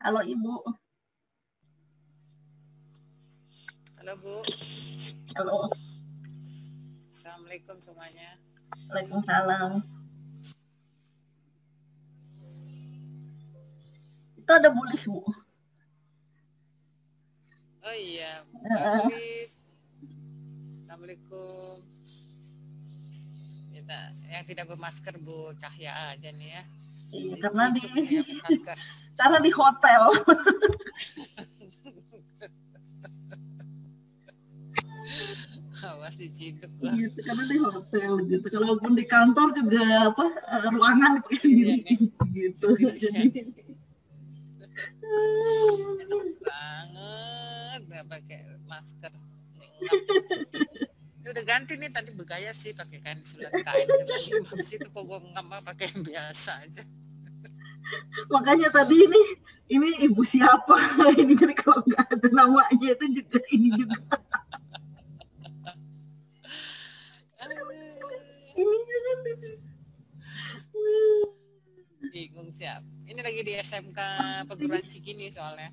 Halo Ibu. Halo Bu. Halo. Assalamualaikum semuanya. Waalaikumsalam. Itu ada Bulis Bu. Oh iya, Mbak Bulis. Assalamualaikum. Kita yang tidak bermasker Bu Cahya aja nih ya. Iya, karena di hotel. Awas diciduk lah. Gitu, karena di hotel gitu. Kalaupun di kantor juga ruangan dipakai sendiri gitu. Jadi enak banget nggak pakai masker. Ini udah ganti nih, tadi bergaya sih pakai kain sulat kain 95. Habis itu kok gue nggak pakai yang biasa aja. Makanya tadi ini ibu siapa ini, jadi kalau nggak ada namanya itu juga ini juga ini juga bingung siap. Ini lagi di SMK Perguruan Cikini soalnya.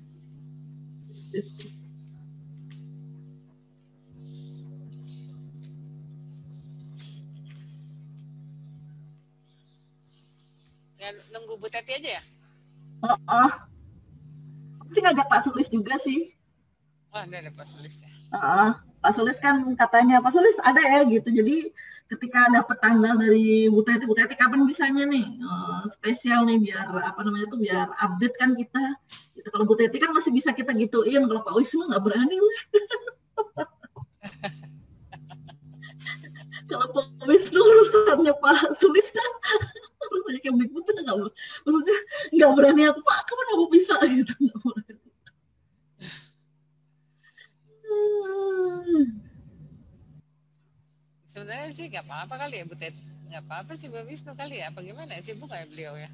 Ya, nunggu Bu Teti aja ya? Sih ngajak Pak Sulis juga sih. Oh, ada Pak Sulis ya? Pak Sulis kan katanya, Pak Sulis ada ya gitu. Jadi ketika dapat tanggal dari Bu Teti kapan bisanya nih spesial nih, biar biar update kan kita. Gitu. Kalau Bu Teti kan masih bisa kita gituin, kalau Pak Wisnu nggak berani. Kalau Pak Wisnu urusannya Pak Sulis kan urusannya Kemdikbud kan maksudnya nggak berani aku, Pak kapan aku bisa gitu, nggak berani. Sebenarnya sih nggak apa-apa kali ya Bu Tet, nggak apa-apa sih Bu Wisnu kali ya, apa gimana sih Bu kayak beliau ya?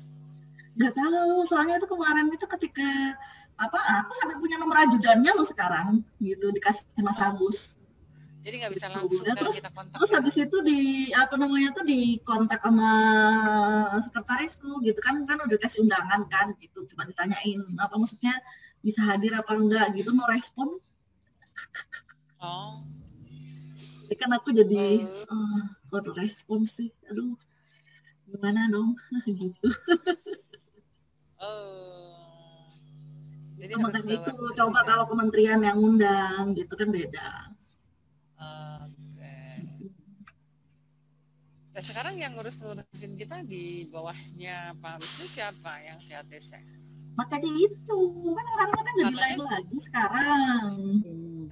Nggak tahu, soalnya itu kemarin itu ketika aku sampai punya nomor ajudannya loh sekarang gitu, dikasih Mas Agus. Jadi nggak bisa langsung kita kontak. Terus habis itu di di kontak sama sekretarisku gitu kan udah kasih undangan kan gitu, cuma ditanyain apa maksudnya bisa hadir apa enggak gitu, no respon. Oh. Jadi kan aku jadi kok respon sih, aduh gimana dong gitu. Jadi makanya itu coba kalau kementerian yang undang gitu kan beda. Nah, sekarang yang ngurusin kita di bawahnya Pak Wisnu siapa yang CATC? Makanya itu kan orangnya kan jadi lain lagi sekarang.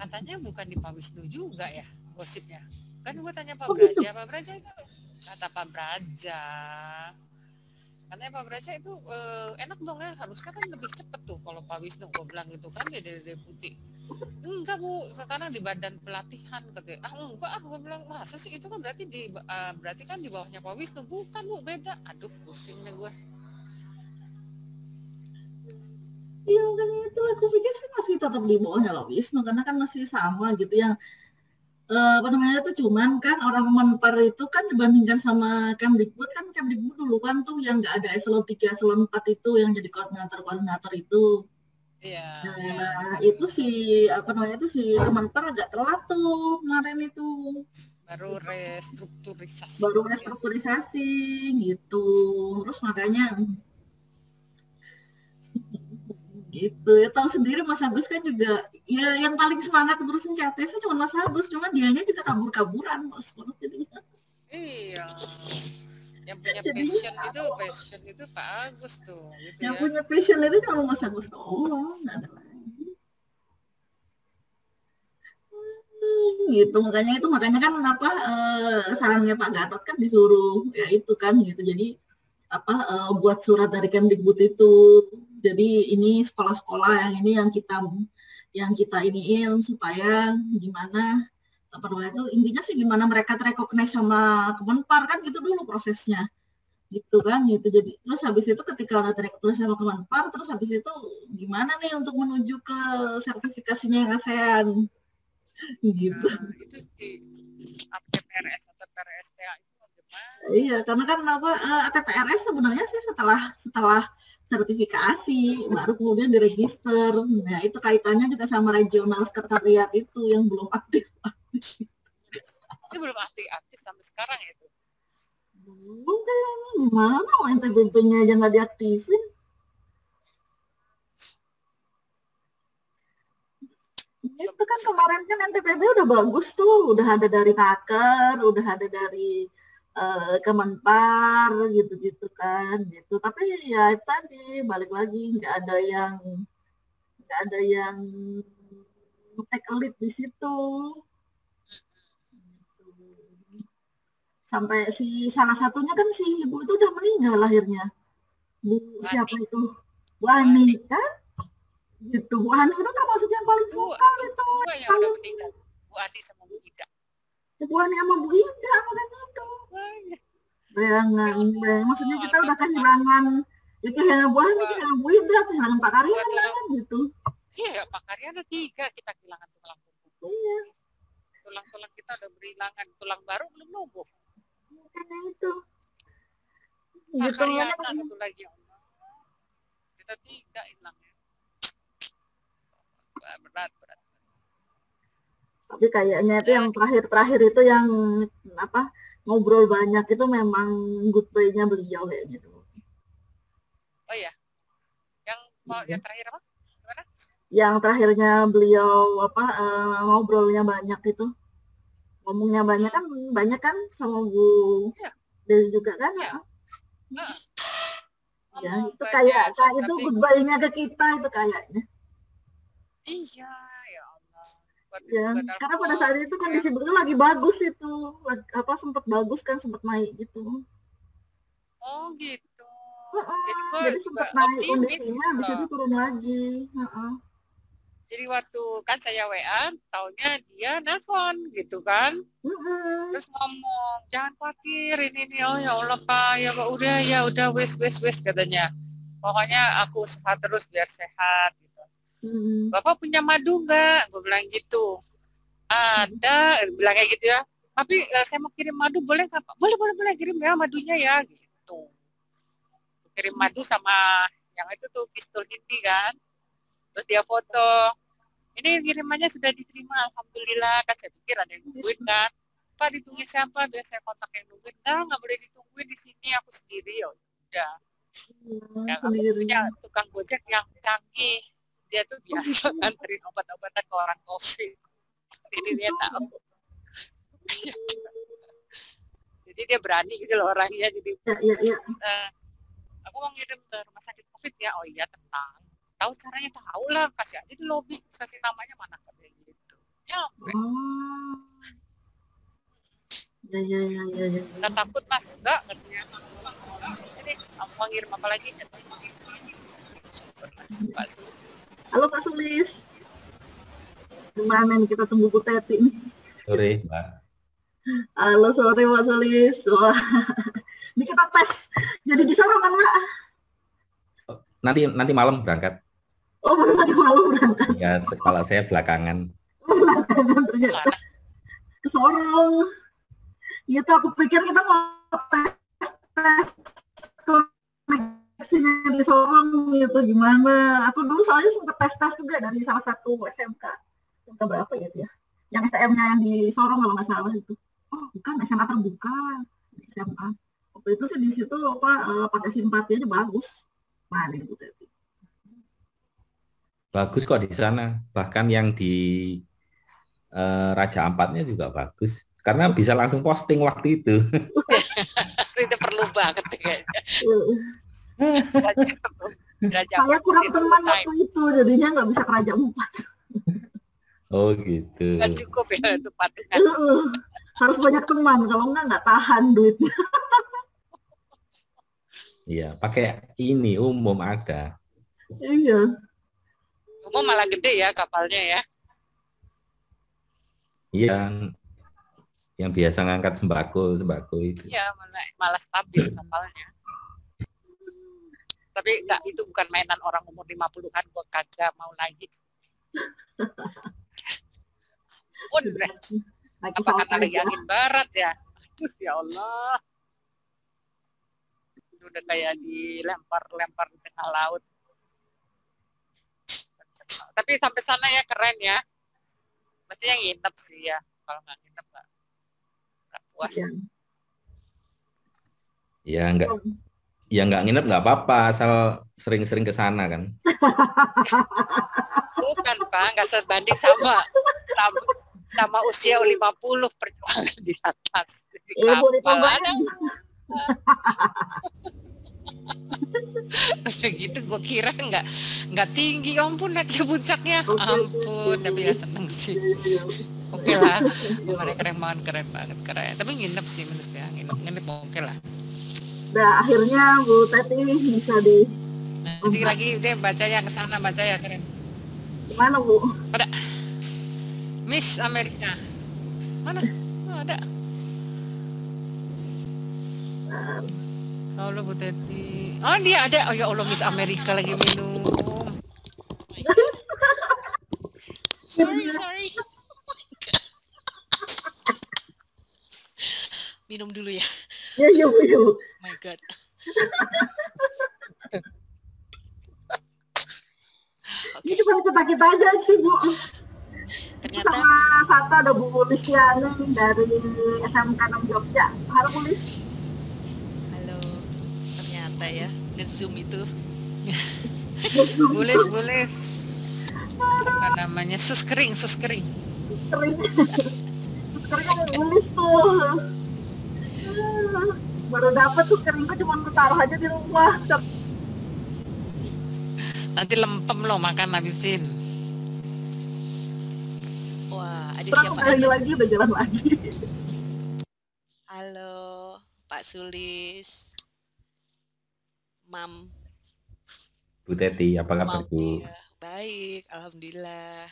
Katanya bukan di Pak Wisnu juga ya gosipnya. Kan gue tanya Pak Braja, gitu? Pak Braja itu kata Pak Braja. Karena Pak Braja itu enak dong ya, harusnya kan lebih cepet tuh kalau Pak Wisnu gue bilang gitu kan dia dari deputi. Enggak Bu, sekarang di badan pelatihan katanya. Enggak, gue bilang masa sih itu kan berarti kan di bawahnya Pak Wisnu. Bukan Bu, beda. Aduh pusing nih gue. Iya makanya itu aku pikir sih masih tetap di bawahnya Pak Wisnu karena kan masih sama gitu ya. Itu cuman kan orang Menpar itu kan dibandingkan sama Kemdikbud kan Kemdikbud dulu kan tuh yang nggak ada eselon 3, eselon 4 itu yang jadi koordinator itu. Iya. Nah, itu si Menpar agak telat tuh kemarin itu. Baru restrukturisasi gitu. Terus makanya gitu ya, tahu sendiri Mas Agus kan juga ya yang paling semangat ngurusin CATC cuma Mas Agus, cuma dianya juga kabur-kaburan Mas. Iya. Yang punya passion itu Pak Agus tuh gitu yang punya passion itu cuma Mas Agus doang, nggak ada lagi gitu. Makanya kan sarannya Pak Gatot kan disuruh ya itu kan gitu, jadi buat surat dari Kemdikbud itu, jadi ini sekolah-sekolah yang kita iniin supaya gimana intinya sih gimana mereka terrecognize sama Kemenpar kan gitu dulu prosesnya gitu kan gitu. Jadi terus habis itu ketika udah terrecognize sama Kemenpar, terus habis itu gimana nih untuk menuju ke sertifikasinya yang ASEAN gitu. Itu di ATPRS atau PRSTA itu gimana? Iya, karena kan ATPRS sebenarnya sih setelah sertifikasi, baru kemudian diregister. Nah, itu kaitannya juga sama regional sekretariat itu yang belum aktif. Itu belum aktif sampai sekarang ya itu. Belum kayaknya, gimana NTBP-nya aja nggak diaktifin. Itu kan kemarin kan NTPB udah bagus tuh, udah ada dari Naker, udah ada dari Kemenpar gitu-gitu kan, gitu. Tapi ya tadi balik lagi nggak ada yang take a lead di situ. Sampai si salah satunya kan si ibu itu udah meninggal lahirnya. Bu siapa itu? Bu Ani kan? Gitu. Bu Ani itu termasuk yang paling vokal itu. Dua yang udah meninggal. Bu Ani sama Bu Ida. Bu Ani sama Bu Ida makanya itu. Bayangan. Maksudnya kita udah kehilangan ya kehilangan Bu Ani, kehilangan Bu Ida, kehilangan Pak Karyana kan gitu. Iya, Pak Karyana 3 kita kehilangan tulang punggung. Iya. Tulang-tulang kita udah berhilangan, tulang baru belum numbuh. Makanya itu. Pak Karyana satu lagi, Allah. Kita 3 hilangnya. Berat. Tapi kayaknya itu yang terakhir itu yang apa ngobrol banyak itu memang goodbye-nya beliau kayak gitu. Oh iya. Yang terakhir apa? Gimana? Yang terakhirnya beliau ngobrolnya banyak itu. Ngomongnya banyak kan sama Bu Dewi juga kan? Iya. Ya, itu kayak itu goodbye-nya ke kita itu kayaknya. Iya, ya Allah. Ya, karena pada saat itu kondisi beliau lagi bagus itu, sempat bagus kan, sempat naik gitu. Oh gitu. Jadi sempat naik kondisinya, habis itu turun lagi. Jadi waktu kan saya WA, taunya dia nelfon gitu kan. Terus ngomong, jangan khawatir ini oh ya Allah Pak, ya Pak udah wes katanya. Pokoknya aku usaha terus biar sehat. Bapak punya madu nggak? Gue bilang gitu. Ada, bilang kayak gitu ya. Tapi saya mau kirim madu, boleh nggak Pak? Boleh kirim ya madunya ya, gitu. Kirim madu sama yang itu tuh pistol hindi kan. Terus dia foto. Ini kirimannya sudah diterima, alhamdulillah. Kan saya pikir ada yang nungguin kan. Pak ditungguin siapa? Biar saya kontak yang nungguin. Nggak boleh ditungguin di sini, aku sendiri. Ya udah. Aku punya tukang gojek yang canggih. Dia tuh biasa nganterin obat-obatan ke orang COVID. Ini dia tahu. Jadi dia berani gitu loh orangnya. Jadi aku mau ngirim ke rumah sakit COVID ya. Oh iya tenang. Tahu caranya tahu lah. Kasih aja di lobby. Kasih namanya mana kayak gitu. Ya. Ya. Nggak takut mas enggak. Takut mas enggak. Jadi mau ngirim apa lagi? Pak Sulis. Halo Pak Sulis. Gimana nih kita tunggu Bu Teti nih. Sore, Mbak. Halo sore Pak Sulis. Wah. Ini kita tes. Jadi di sana kan Mbak? Nanti malam berangkat. Oh, baru nanti malam berangkat. Ya, sekolah saya belakangan. Belakangan ternyata. Ke Sorong. Gitu aku pikir kita mau tes koneksinya di Sorong gitu gimana. Aku dulu soalnya sempat tes juga dari salah satu SMK. SMK berapa ya dia? Yang STM-nya yang di Sorong kalau nggak salah itu. Oh, bukan SMA terbuka. SMA. Waktu itu sih di situ pakai simpati aja bagus. Mana Bu Teti? Bagus kok di sana. Bahkan yang di Raja Ampatnya juga bagus. Karena bisa langsung posting waktu itu. Itu perlu banget kayaknya. Saya kurang teman waktu itu, jadinya nggak bisa ke Raja Ampat. Oh gitu. Nggak cukup ya itu patungan. Harus banyak teman, kalau nggak tahan duitnya. Iya, pakai ini umum ada. Iya. Umum malah gede ya kapalnya ya. Iya. Yang biasa ngangkat sembako itu. Iya, malah stabil kapalnya. Tapi enggak, itu bukan mainan orang umur 50-an, gua kagak mau lagi. Apa karena lagi angin barat ya? Aduh, ya Allah. udah kayak dilempar-lempar di tengah laut. Tapi sampai sana ya keren ya. Mestinya nginep sih ya. Kalau nggak nginep nggak puas. Ya nggak nginep nggak apa-apa, asal sering-sering ke sana kan. Bukan Pak, nggak sebanding sama usia 50 perjuangan di atas. Gitu gue kira nggak tinggi, ampun naik ke puncaknya, ampun, tapi ya seneng sih. Oke lah, keren banget. Tapi nginep sih menurutnya, nginep oke lah. Nah, akhirnya Bu Teti bisa di. Nanti lagi deh baca yang kesana, baca ya keren. Gimana Bu? Ada Miss Amerika. Mana? Oh, ada. Oh, Bu Teti. Oh, dia ada. Oh ya Allah, Miss Amerika lagi minum. Sorry. Minum dulu ya. Ya. Oh my God. Ini cuma kita aja sih Bu. Ternyata sama satu ada Bu Listiani dari SMK 6 Jogja. Halo Bu Lis. Halo. Ternyata ya nge-zoom itu. Bulis. Apa namanya? Sus kering. Sus kering ada Bu Lis tuh. Baru dapat sus keringku, cuma aku taruh aja di rumah. Nanti lempem lo makan habisin. Wah, ada terus siapa lagi udah jalan lagi. Halo, Pak Sulis. Mam. Bu Teti, apa kabar Bu? Ya. Baik, alhamdulillah.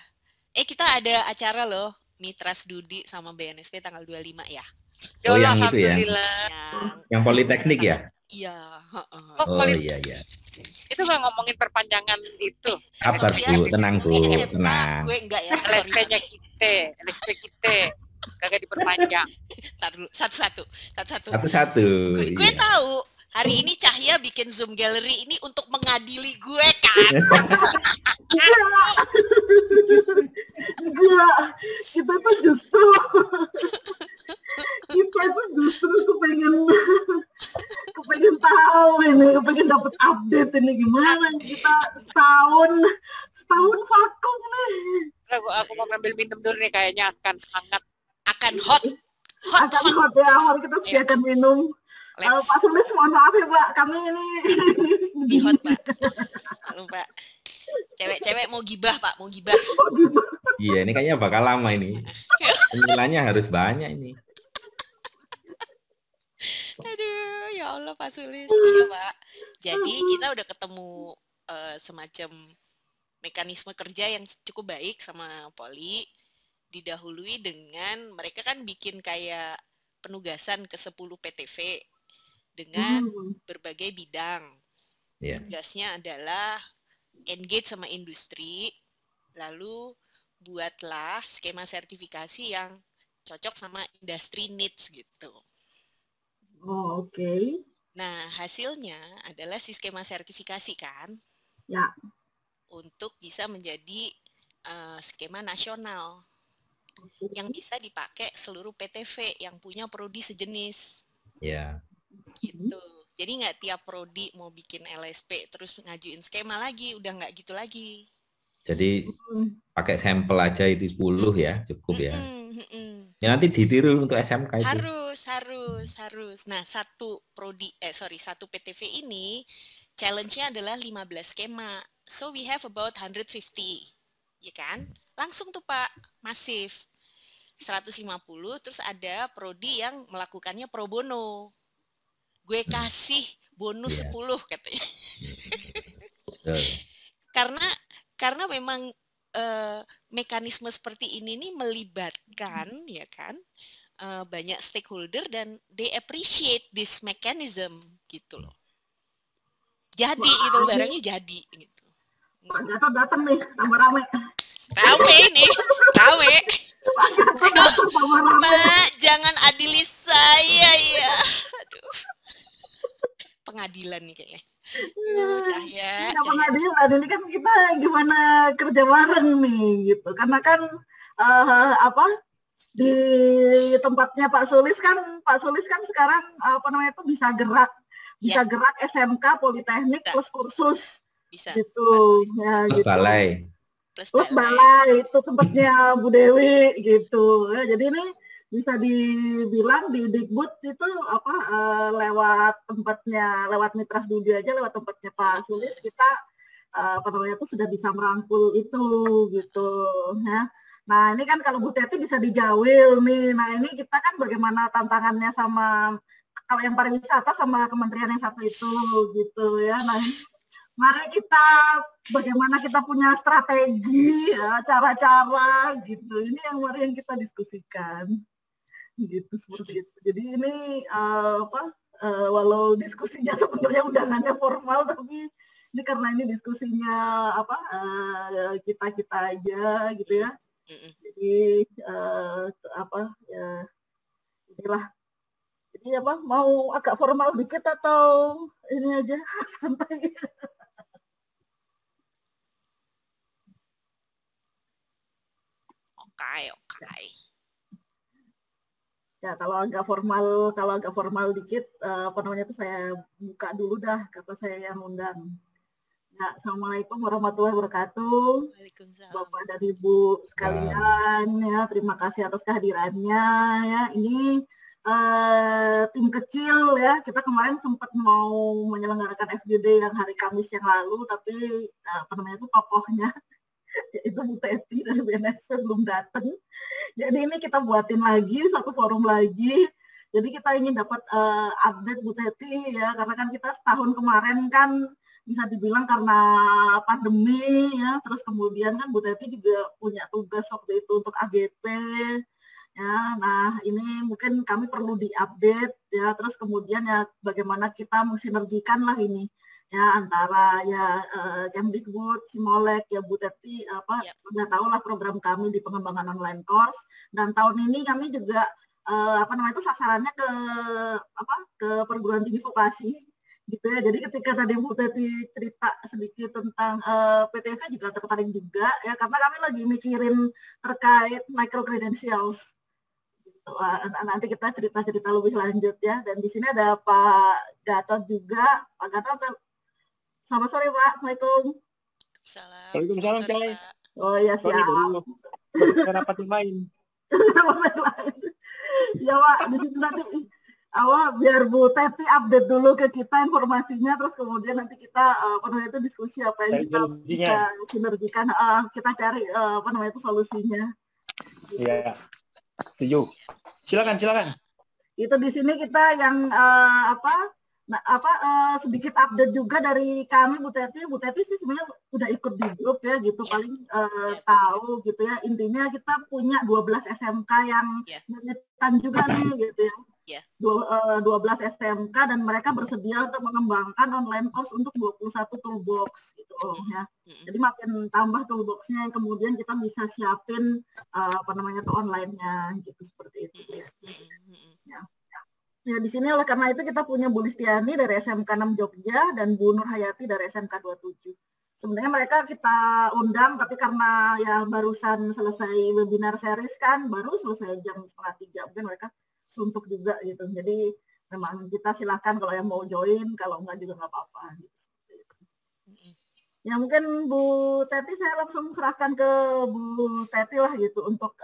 Kita ada acara loh, Mitra Studi sama BNSP tanggal 25 ya. Oh, yang itu ya? Yang Politeknik ya? Iya. Iya. Itu kalau ngomongin perpanjangan itu. Kabar Bu, tenang Bu, tenang. Gue enggak ya. LSP-nya kita. Kagak diperpanjang. Satu-satu. Gue Iya. tahu. Hari ini Cahya bikin Zoom gallery ini untuk mengadili gue kan. Enggak. Kita tuh justru kepengen tahu ini, kepengen dapat update ini gimana kita setahun vakum nih. Aku mau ambil minum dulu nih, kayaknya akan hot ya. Mari kita sediakan minum. Pak Sulis, mohon maaf ya Pak, kami ini lebih hot Pak. Lupa. Cewek-cewek mau gibah Pak, mau gibah. Iya, ini kayaknya bakal lama ini. Pemilihannya harus banyak ini. Aduh, ya Allah Pak Sulis. Iya Pak. Jadi kita udah ketemu semacam mekanisme kerja yang cukup baik sama Poli. Didahului dengan mereka kan bikin kayak penugasan ke 10 PTV dengan berbagai bidang. Yeah. Tugasnya adalah engage sama industri, lalu buatlah skema sertifikasi yang cocok sama industri needs gitu. Oh, oke. Nah, hasilnya adalah si skema sertifikasi kan? Ya. Untuk bisa menjadi skema nasional yang bisa dipakai seluruh PTV yang punya prodi sejenis. Ya. Gitu. Jadi nggak tiap prodi mau bikin LSP terus ngajuin skema lagi, udah nggak gitu lagi. Jadi pakai sampel aja itu 10 ya, cukup ya. Ya nanti ditiru untuk SMK itu. Harus. Nah, satu PTV ini challenge-nya adalah 15 skema. So we have about 150. Ya kan? Langsung tuh Pak, masif. 150, terus ada prodi yang melakukannya pro bono. Gue kasih bonus 10 katanya. Karena memang mekanisme seperti ini nih melibatkan ya kan banyak stakeholder dan they appreciate this mechanism gitu loh. Jadi itu barangnya jadi gitu. Pak Gatot datang nih, tambah rame. Rame. Mak, jangan adili saya ya. Aduh. pengadilan nih kayaknya. Cahya. Pengadilan, ini kan kita gimana kerja bareng nih gitu. Karena kan di tempatnya Pak Sulis kan sekarang itu bisa gerak SMK Politeknik plus kursus. Bisa. Gitu. Ya, plus gitu. balai. Plus balai itu tempatnya Bu Dewi gitu. Ya, jadi ini bisa dibilang di Dikbud itu lewat Mitra Studi aja, lewat tempatnya Pak Sulis kita itu sudah bisa merangkul itu gitu ya. Nah ini kan kalau Bu Teti bisa dijawil nih. Nah ini kita kan bagaimana tantangannya sama kalau yang pariwisata sama kementerian yang satu itu gitu ya. Nah mari kita bagaimana kita punya strategi ya, cara-cara gitu. Ini mari yang kita diskusikan. Gitu seperti itu. Jadi ini walau diskusinya sebenarnya undangannya formal, tapi ini karena ini diskusinya kita aja gitu ya. Jadi inilah. Jadi mau agak formal dikit atau ini aja santai. Oke. Ya kalau agak formal dikit itu saya buka dulu dah karena saya yang undang. Ya, Assalamualaikum warahmatullahi wabarakatuh. Bapak dan Ibu sekalian ya, terima kasih atas kehadirannya ya. Ini tim kecil ya. Kita kemarin sempat mau menyelenggarakan FGD yang hari Kamis yang lalu, tapi itu tokohnya yaitu Bu Teti dari BNSP belum datang. Jadi ini kita buatin lagi satu forum lagi. Jadi kita ingin dapat update Bu Teti ya, karena kan kita setahun kemarin kan bisa dibilang karena pandemi ya, terus kemudian kan Bu Teti juga punya tugas waktu itu untuk AGP ya. Nah ini mungkin kami perlu diupdate ya, terus kemudian ya bagaimana kita mensinergikan lah ini ya antara ya Kemdikbud, Simolek ya Bu Teti udah tahu lah program kami di pengembangan online course, dan tahun ini kami juga sasarannya ke perguruan tinggi vokasi gitu ya. Jadi ketika tadi Bu Teti cerita sedikit tentang PTV juga tertarik juga ya, karena kami lagi mikirin terkait micro credentials. Nanti kita cerita-cerita lebih lanjut ya. Dan di sini ada Pak Gatot juga. Pak Gatot, selamat sore Pak. Assalamualaikum. Waalaikumsalam Cai. Oh ya siap. Kenapa main? Ya Pak, di situ nanti biar Bu Teti update dulu ke kita informasinya, terus kemudian nanti kita diskusi apa yang kita bisa sinergikan, kita cari solusinya. Iya. Setuju. Silakan. Itu di sini kita yang sedikit update juga dari kami Bu Teti. Bu Teti sih sebenarnya udah ikut di grup ya gitu, paling tahu gitu ya. Intinya kita punya 12 SMK yang militan juga nih gitu ya. 12 SMK dan mereka bersedia untuk mengembangkan online course untuk 21 toolbox gitu ya. Jadi makin tambah toolboxnya yang kemudian kita bisa siapin online-nya gitu seperti itu ya. Ya di sini oleh karena itu kita punya Bu Listiani dari SMK 6 Jogja dan Bu Nur Hayati dari SMK 27. Sebenarnya mereka kita undang, tapi karena ya barusan selesai webinar series kan, baru selesai jam 2:30, mungkin mereka suntuk juga gitu. Jadi memang kita silahkan kalau yang mau join, kalau enggak juga nggak apa-apa gitu. Ya mungkin Bu Teti saya langsung serahkan ke Bu Teti lah gitu untuk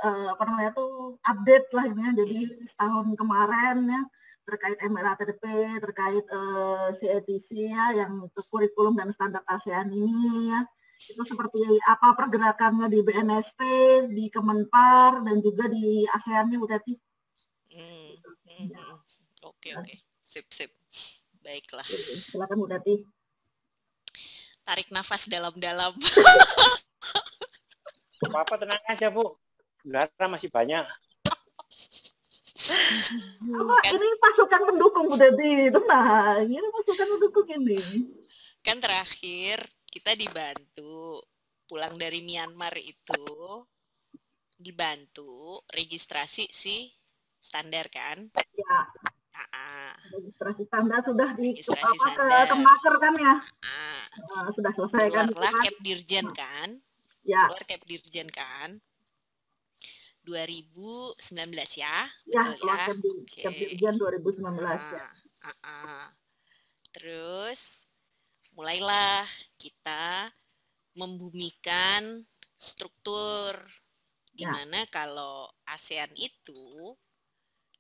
update lah ini ya. Jadi setahun kemarin ya terkait MRATP, terkait CETC ya yang kurikulum dan standar ASEAN ini ya. Itu seperti apa pergerakannya di BNSP, di Kemenpar dan juga di ASEAN-nya Bu Teti. Oke. Sip. Baiklah. Silakan Bu Teti. Tarik nafas dalam-dalam. Apa tenang aja Bu. Data masih banyak. Ini pasukan pendukung Bu Teti. Tenang. Ini pasukan pendukung ini. Kan terakhir kita dibantu pulang dari Myanmar itu dibantu registrasi si standar kan? Ya. Registrasi standar sudah Registrasi standar. ke Kemnaker kan ya? Sudah selesai kan? Keluarlah Kepdirjen kan? Ya. Keluar Kepdirjen kan? 2019 ya? Ya, Betul keluar ya? Kepdirjen 2019 ya. Terus mulailah kita membumikan struktur di mana kalau ASEAN itu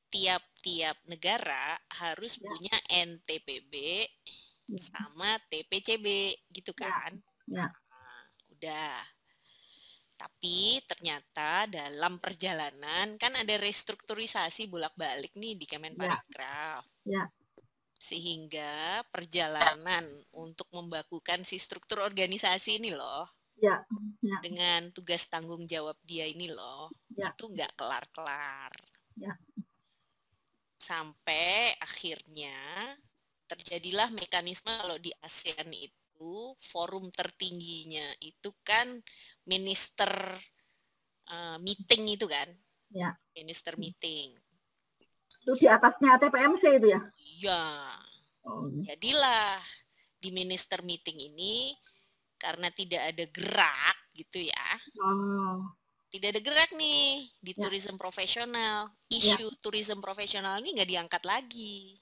tiap-tiap negara harus punya NTPB sama TPCB gitu kan? Ya. Udah. Tapi ternyata dalam perjalanan kan ada restrukturisasi bolak-balik nih di Kemenparekraf. Ya. Sehingga perjalanan untuk membakukan si struktur organisasi ini loh. Ya. Dengan tugas tanggung jawab dia ini loh. Itu nggak kelar-kelar. Ya. Sampai akhirnya terjadilah mekanisme kalau di ASEAN itu forum tertingginya itu kan minister meeting itu kan? Ya. Minister meeting. Itu di atasnya TPMC itu ya? Iya. Jadilah di minister meeting ini karena tidak ada gerak gitu ya. Tidak ada gerak nih di tourism profesional. Isu tourism profesional ini nggak diangkat lagi.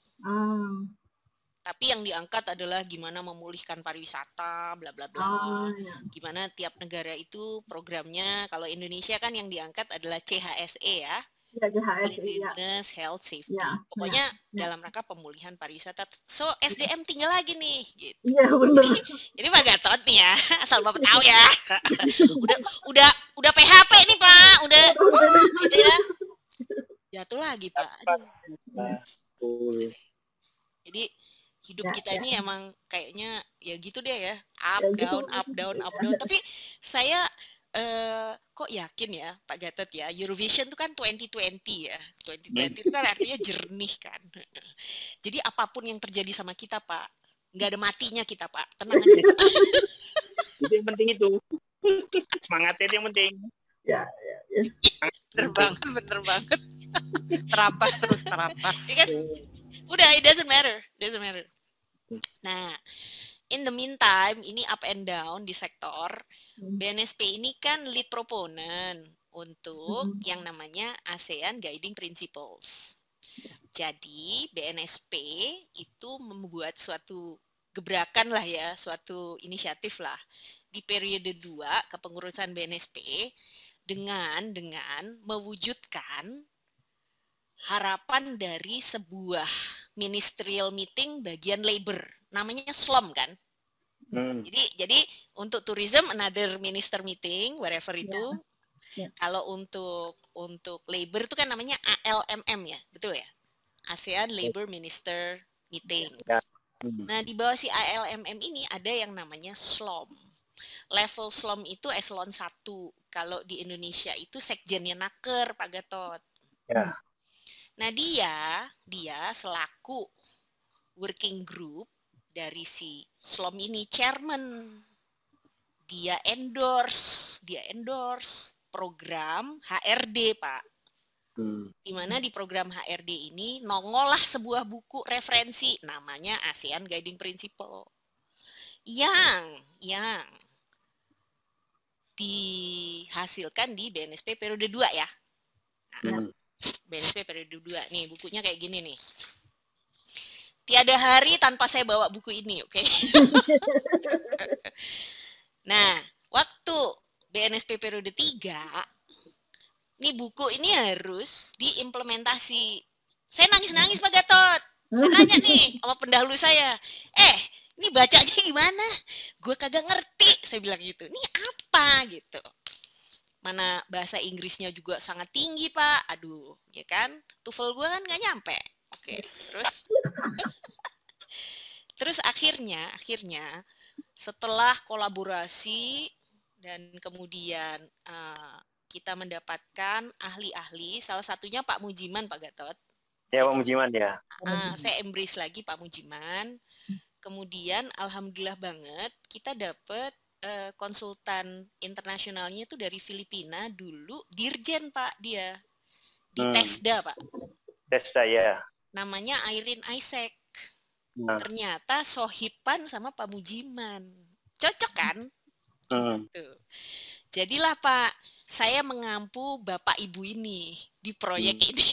Tapi yang diangkat adalah gimana memulihkan pariwisata, bla bla bla. Gimana tiap negara itu programnya. Kalau Indonesia kan yang diangkat adalah CHSE ya. Cleanliness, Health, Safety. Pokoknya dalam rangka pemulihan pariwisata. So SDM tinggal lagi nih. Gitu. Iya benar. Jadi Pak Gatot nih ya, asal Bapak tahu ya. udah PHP nih Pak, udah gitu ya. Jatuh lagi Pak. Jadi hidup kita ini emang kayaknya ya gitu deh ya, up down. Tapi saya kok yakin ya Pak Gatot ya, Eurovision itu kan 2020 ya. 2020 itu kan artinya jernih kan. Jadi apapun yang terjadi sama kita Pak, nggak ada matinya kita Pak, tenang aja. Itu yang penting itu. Semangatnya itu yang penting. Ya. Bener banget. Terapas terus. Ya kan? Udah, it doesn't matter. Nah, in the meantime, ini up and down di sektor. BNSP ini kan lead proponent untuk yang namanya ASEAN Guiding Principles. Jadi, BNSP itu membuat suatu gebrakan lah ya, suatu inisiatif lah di periode 2 kepengurusan BNSP dengan mewujudkan harapan dari sebuah ministerial meeting bagian labor, namanya SLOM kan. Jadi untuk tourism another minister meeting wherever itu. Kalau untuk labor itu kan namanya ALMM ya, betul ya? ASEAN Labor Minister Meeting. Nah, di bawah si ALMM ini ada yang namanya SLOM. Level SLOM itu eselon 1. Kalau di Indonesia itu sekjennya Naker, Pak Gatot. Ya. Nah, dia selaku working group dari si SLOM ini, chairman. Dia endorse program HRD, Pak. Di mana di program HRD ini nongollah sebuah buku referensi namanya ASEAN Guiding Principle. Yang dihasilkan di BNSP periode 2 ya. BNSP periode 2 nih, bukunya kayak gini nih. Tiada hari tanpa saya bawa buku ini, oke? Nah, waktu BNSP periode 3, nih buku ini harus diimplementasi. Saya nangis-nangis Pak Gatot. Saya tanya nih sama pendahulu saya, ini bacanya gimana? Gue kagak ngerti, saya bilang gitu. Ini apa gitu? Mana bahasa Inggrisnya juga sangat tinggi Pak. Aduh, ya kan? TOEFL gue kan nggak nyampe. Oke, terus akhirnya setelah kolaborasi dan kemudian kita mendapatkan ahli-ahli, salah satunya Pak Mujiman, Pak Gatot. Ya, Pak Mujiman ya. Saya embrace lagi Pak Mujiman. Kemudian alhamdulillah banget kita dapat konsultan internasionalnya itu dari Filipina, dulu dirjen Pak dia di TESDA Pak. TESDA ya. namanya Irene Isaac. Ternyata sohipan sama Pak Mujiman. Cocok kan? Gitu. Jadilah Pak, saya mengampu Bapak Ibu ini di proyek ini.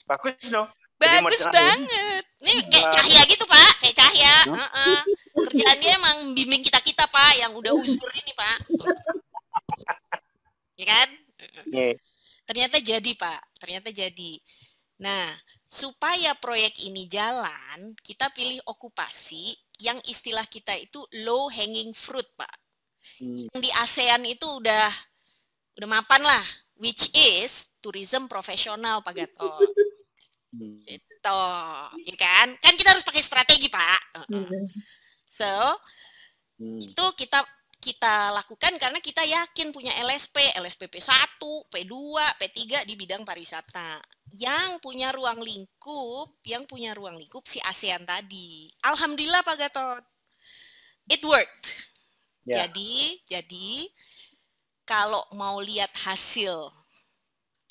Bagus dong. Bagus banget. Nih kayak Cahya gitu Pak, kayak Cahya. Kerjaannya emang bimbing kita Pak, yang udah uzur ini Pak. Ya kan? Ternyata jadi Pak, ternyata jadi. Nah, supaya proyek ini jalan, kita pilih okupasi yang istilah kita itu low hanging fruit Pak. Yang di ASEAN itu udah mapan lah, which is tourism profesional Pak Gatot. Gitu, ya kan? Kan kita harus pakai strategi Pak. So itu kita lakukan karena kita yakin punya LSP P1, P2, P3 di bidang pariwisata. Yang punya ruang lingkup si ASEAN tadi. Alhamdulillah Pak Gatot, it worked. Yeah. Jadi kalau mau lihat hasil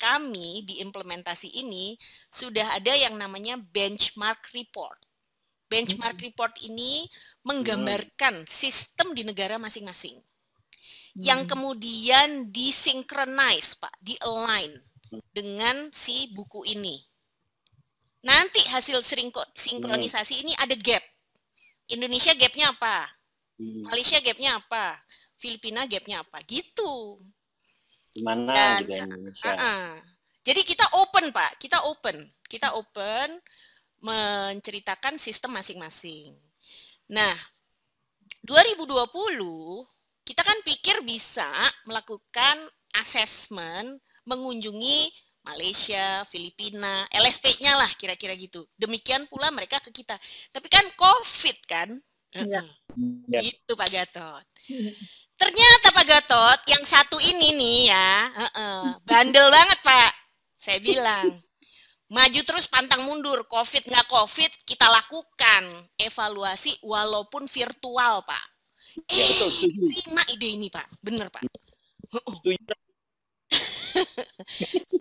kami di implementasi ini, sudah ada yang namanya benchmark report. Benchmark report ini menggambarkan sistem di negara masing-masing. Yang kemudian disinkronize, Pak, di-align dengan si buku ini. Nanti hasil sinkronisasi ini ada gap. Indonesia gapnya apa? Malaysia gapnya apa? Filipina gapnya apa? Gitu. Gimana juga Indonesia. Jadi kita open Pak, kita open menceritakan sistem masing-masing. Nah, 2020 kita kan pikir bisa melakukan assessment, mengunjungi Malaysia, Filipina, LSP-nya lah kira-kira gitu. Demikian pula mereka ke kita. Tapi kan COVID kan? Gitu Pak Gatot. Ternyata Pak Gatot, yang satu ini nih ya, bandel banget Pak. Saya bilang, maju terus pantang mundur, COVID nggak COVID, kita lakukan evaluasi walaupun virtual Pak. Terima ide ini Pak, bener Pak.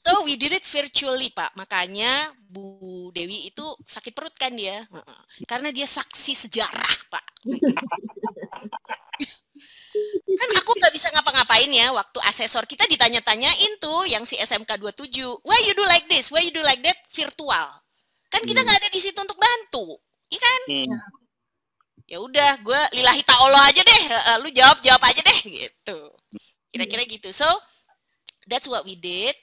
So we did it virtually Pak, makanya Bu Dewi itu sakit perut kan dia, karena dia saksi sejarah Pak. Kan aku nggak bisa ngapa-ngapain ya, waktu asesor kita ditanya-tanyain tuh yang si SMK 27, why you do like this, why you do like that, virtual. Kan kita nggak ada di situ untuk bantu, iya kan? Ya udah, gue lillahi ta'ala aja deh, lu jawab aja deh gitu. Kira-kira gitu. So that's what we did.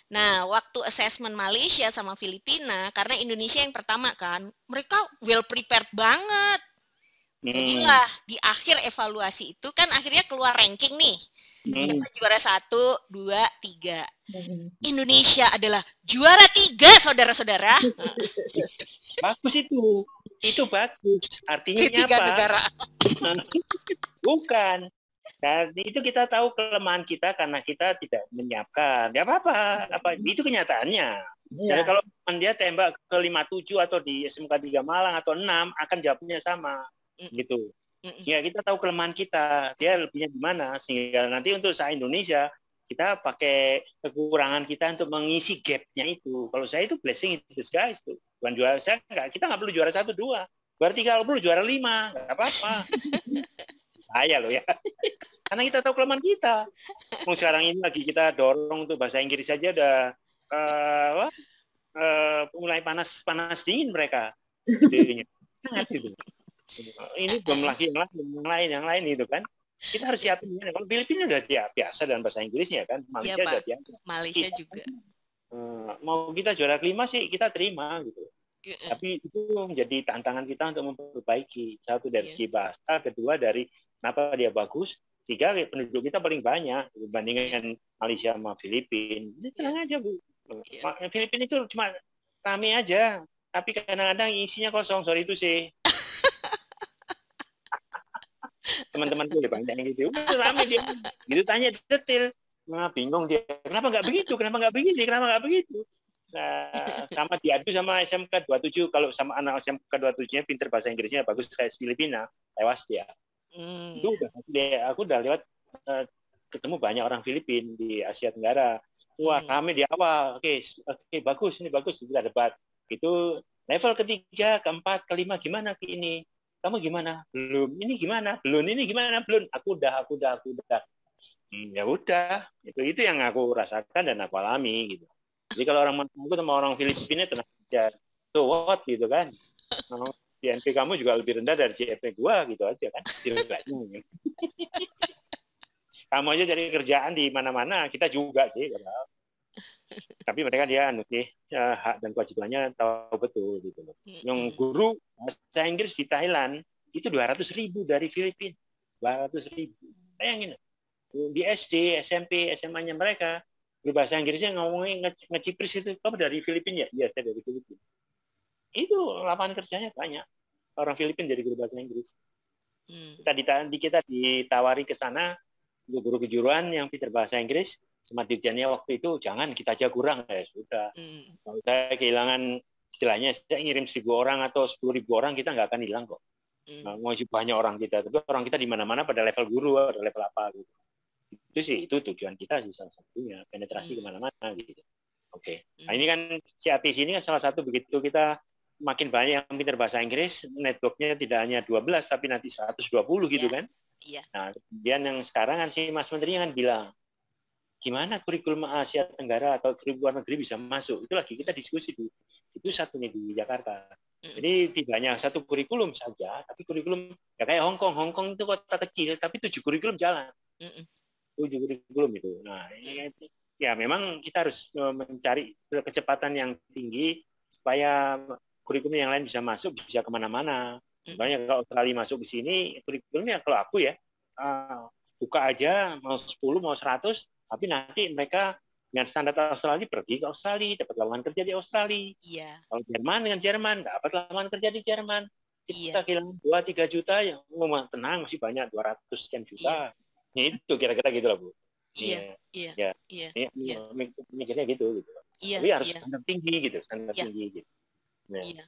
Nah, waktu assessment Malaysia sama Filipina, karena Indonesia yang pertama kan, mereka well prepared banget. Jadilah di akhir evaluasi itu kan akhirnya keluar ranking nih. Siapa juara 1, 2, 3. Indonesia adalah juara 3, saudara-saudara. Bagus itu. Itu bagus. Artinya apa? Negara. Bukan. Dan itu kita tahu kelemahan kita karena kita tidak menyiapkan. Ya apa-apa. Itu kenyataannya. Dan kalau dia tembak ke 57 atau di SMK 3 Malang atau 6, akan jawabnya sama. Gitu. Ya kita tahu kelemahan kita, dia lebihnya di mana, sehingga nanti untuk se-Indonesia kita pakai kekurangan kita untuk mengisi gap-nya itu. Kalau saya itu blessing in disguise tuh. Bukan juara, kita nggak perlu juara 1, 2. Berarti kalau perlu juara 5, nggak apa-apa. Saya loh ya. Karena kita tahu kelemahan kita. Sekarang ini lagi kita dorong untuk bahasa Inggris saja udah mulai panas dingin mereka. Sangat gitu. Ini belum lagi yang lain itu kan. Kita harus siapin. Kalau Filipina udah biasa dan bahasa Inggrisnya kan, Malaysia udah biasa. Malaysia juga. Mau kita juara 5 sih kita terima gitu. Tapi itu menjadi tantangan kita untuk memperbaiki. Satu dari segi bahasa, kedua dari kenapa dia bagus, 3 penduduk kita paling banyak dibandingkan Malaysia sama Filipina. Ini tenang aja Bu. Filipina itu cuma rame aja, tapi kadang-kadang isinya kosong. Sorry itu sih. Teman-teman tuh banyak yang gitu, rame dia, gitu tanya detail, bingung dia, kenapa nggak begitu, kenapa nggak begitu. Nah, sama diadu sama SMK 27, kalau sama anak SMK 27-nya pinter bahasa Inggrisnya bagus kayak Filipina, tewas dia. Itu aku udah lewat ketemu banyak orang Filipin di Asia Tenggara, Wah, kami di awal. Oke, bagus, ini bagus, kita debat. Itu level ketiga, keempat, kelima, gimana ini? Kamu gimana? Belum. Ini gimana? Belum. Ini gimana? Belum. Aku udah. Ya udah, itu yang aku rasakan dan aku alami gitu. Jadi kalau orang aku sama orang Filipina tenang aja. So what gitu kan? GNP kamu juga lebih rendah dari GNP gua gitu aja kan. Kamu aja cari kerjaan di mana-mana, kita juga sih. Tapi mereka dia hak dan kewajibannya tahu betul gitu loh. Yang guru bahasa Inggris di Thailand itu 200.000 dari Filipina. 200.000. Bayangin. Di SD, SMP, SMA-nya mereka guru bahasa Inggrisnya ngomongin ngecipris itu, kamu dari Filipina ya? Iya, saya dari Filipina. Itu lapangan kerjanya banyak. Orang Filipina jadi guru bahasa Inggris. Kita ditawari ke sana guru kejuruan yang pintar bahasa Inggris, sama dirjennya waktu itu jangan kita aja kurang, ya sudah. Kalau saya kehilangan istilahnya, saya ngirim 1.000 orang atau 10.000 orang, kita nggak akan hilang kok. Mau banyak orang kita, tapi orang kita di mana-mana pada level guru atau level apa gitu. Itu sih, itu tujuan kita sih salah satunya, penetrasi kemana-mana gitu. Oke. Nah ini kan CATC ini kan salah satu, begitu kita makin banyak yang pintar bahasa Inggris, networknya tidak hanya 12 tapi nanti 120 gitu kan. Nah, kemudian yang sekarang kan si Mas Menteri kan bilang, gimana kurikulum Asia Tenggara atau kurikulum luar negeri bisa masuk? Itu lagi kita diskusi tuh. Itu satu nih di Jakarta. Jadi tidak hanya satu kurikulum saja, tapi kurikulum ya kayak Hong Kong. Hong Kong itu kota kecil, tapi 7 kurikulum jalan. 7 kurikulum itu. Nah, ya memang kita harus mencari kecepatan yang tinggi supaya kurikulum yang lain bisa masuk, bisa kemana-mana. Banyak kalau Australia masuk di sini, kurikulumnya kalau aku ya, buka aja, mau 10, mau 100, tapi nanti mereka dengan standar Australia pergi ke Australia, dapat lowongan kerja di Australia. Kalau Jerman dengan Jerman, dapat lowongan kerja di Jerman. Kita kehilangan 2-3 juta, yang tenang, masih banyak, 200 sekian juta. Itu kira-kira gitu lah, Bu. Mikirnya gitu. Tapi harus standar tinggi gitu, standar tinggi gitu.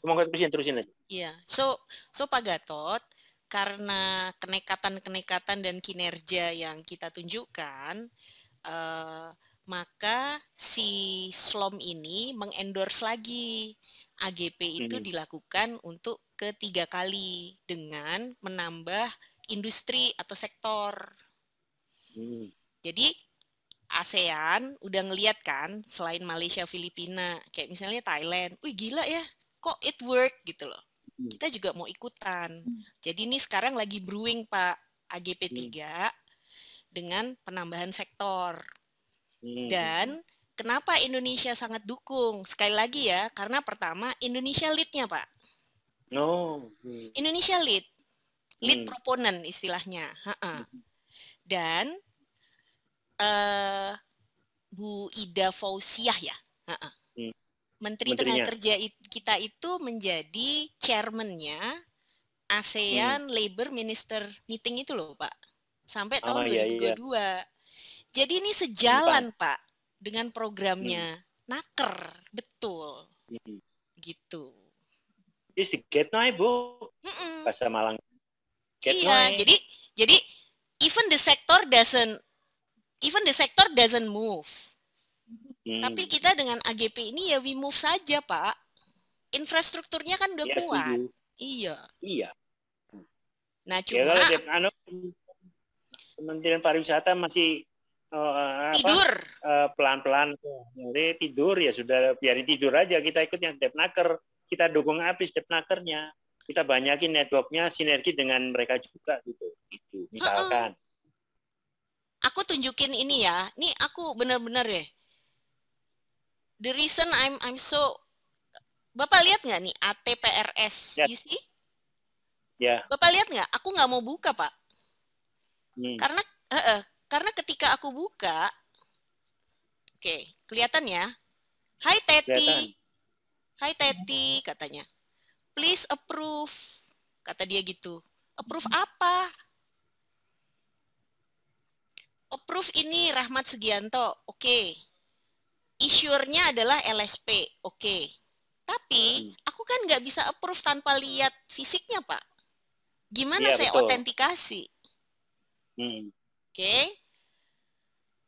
Semoga terusin aja. So Pak Gatot, karena kenekatan dan kinerja yang kita tunjukkan, maka si SLOM ini mengendorse lagi AGP itu dilakukan untuk ketiga kali dengan menambah industri atau sektor. Jadi ASEAN udah ngeliat kan, selain Malaysia, Filipina, kayak misalnya Thailand, wih gila ya, kok it work gitu loh. Kita juga mau ikutan. Jadi ini sekarang lagi brewing Pak, AGP 3 dengan penambahan sektor. Dan kenapa Indonesia sangat dukung? Sekali lagi ya, karena pertama Indonesia lead-nya Pak. Indonesia lead proponent istilahnya. Dan Bu Ida Fauziah ya, Menteri Tenaga Kerja kita itu menjadi chairman-nya ASEAN Labor Minister Meeting itu loh Pak, sampai tahun 2022. Jadi ini sejalan Pak dengan programnya Naker, betul. Gitu. Is the get no, Bu? Bahasa Malang. Iya, jadi even the sector doesn't move. Tapi kita dengan AGP ini ya we move saja, Pak. Infrastrukturnya kan udah kuat. Iya. Nah, cuma Kementerian Pariwisata masih tidur. Pelan-pelan. Jadi tidur ya sudah, biarin tidur aja. Kita ikut yang Depnaker, kita dukung habis Depnakernya. Kita banyakin networknya, sinergi dengan mereka juga gitu. Misalkan. Aku tunjukin ini ya. Nih aku benar-benar ya. The reason I'm so, Bapak lihat nggak nih ATPRS, you see? Bapak lihat nggak? Aku nggak mau buka Pak, karena ketika aku buka, kelihatan ya. Hai Teti, katanya. Please approve, kata dia gitu. Approve apa? Approve ini Rahmat Sugianto, Issuernya adalah LSP, Tapi aku kan nggak bisa approve tanpa lihat fisiknya, Pak. Gimana saya autentikasi?